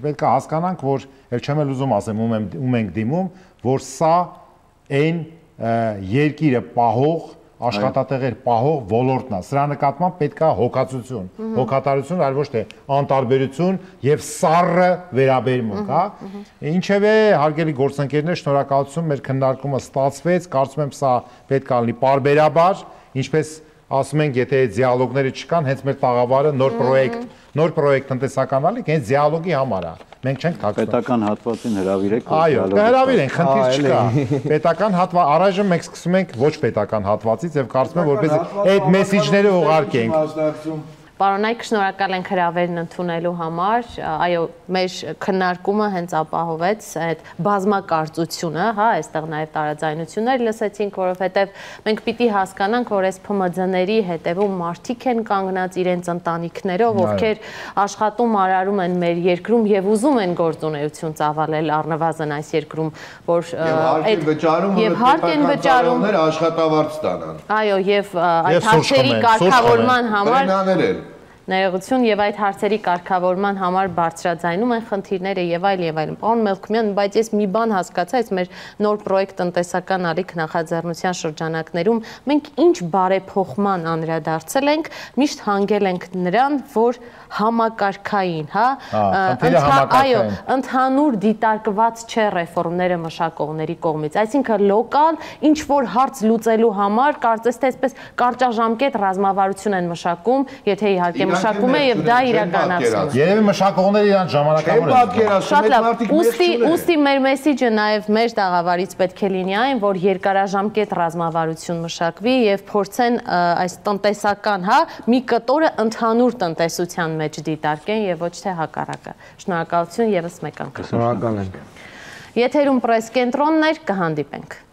պետք է հասկանանք, որ ել չեմ էլ ուզում ասեմ ում ենք դիմում, որ սա այն երկիրը պահող, աշխատատեղեր պահող ոլորտն է։ Սրա նկատմամբ պետք է հոգացություն, հոգատարություն, այլ ոչ թե անտարբերություն եւ սառը վերաբերմունք, հա։ Ինչևէ, հարգելի գործընկերներ, շնորհակալություն, մեր քննարկումը ստացվեց, կարծում եմ սա պետք է լինի պարբերաբար, ինչպես ասում ենք, եթե այդ դիալոգները չկան, հենց մեր տաղավարը նոր պրոյեկտ տնտեսական ալիք, հենց դիալոգի համար է։ Մենք չենք թաքցնում։ Պետական հատվածին հրավիրեք։ Այո, կհրավիրենք, խնդիր չկա։ Պետական հատված, առայժմ մենք սկսում ենք ոչ պետական հատվածից եւ կարծում եմ, որպես այդ մեսեջները ուղարկենք։ Պարոնայք, շնորհակալ ենք հրավերն ընդունելու համար, այո, մեր քննարկումը հենց ապահովեց այդ բազմակարծությունը, հա, այստեղ նաև տարաձայնություններ լսեցինք, որովհետև մենք պիտի հասկանանք, որ այս ՓՄԶ-ների հետևում մարդիկ են կանգնած իրենց ընտանիքներով, ովքեր աշխատում արարում են մեր երկրում եւ ուզում են գործունեություն ծավալել առնվազն այս երկրում, որ եւ հարկ են վճարում աշխատավարձ ստանան։ Այո, եւ այդ հարցերի կարգավորման համար ներողություն եւ այդ հարցերի կարգավորման համար բարձրաձայնում են խնդիրները եւ այլն։ Պարոն Մելքումյան, բայց ես մի բան հասկացա, այս մեր նոր պրոյեկտ տնտեսական ալիք նախաձեռնության շրջանակներում մենք ինչ բարեփոխման անդրադարձել ենք, միշտ հանգել ենք նրան, որ համակարգային, այո, ընդհանուր դիտարկված չէ ռեֆորմները մշակողների կողմից, այսինքն լոկալ ինչ որ հարց լուծելու համար կարծես թե այսպես կարճաժամկետ ռազմավարություն են մշակում, եթե իհարկե մշակում է եւ դա իրականացնում է։ Երևի մշակողները իրան ժամանակավոր են։ Շատ լավ, ուստի մեր մեսիջը նաեւ մեր տաղավարից պետք է լինի այն, որ երկարաժամկետ ռազմավարություն մշակվի եւ փորձեն այս տնտեսական, մի կտորը ընդհանուր տնտեսության մեջ դիտարկեն եւ ոչ թե հակառակը։ Շնորհակալություն եւս մեկ անգամ։ Շնորհակալ եմ։ Եթերում պրես կենտրոններ, կհանդիպենք։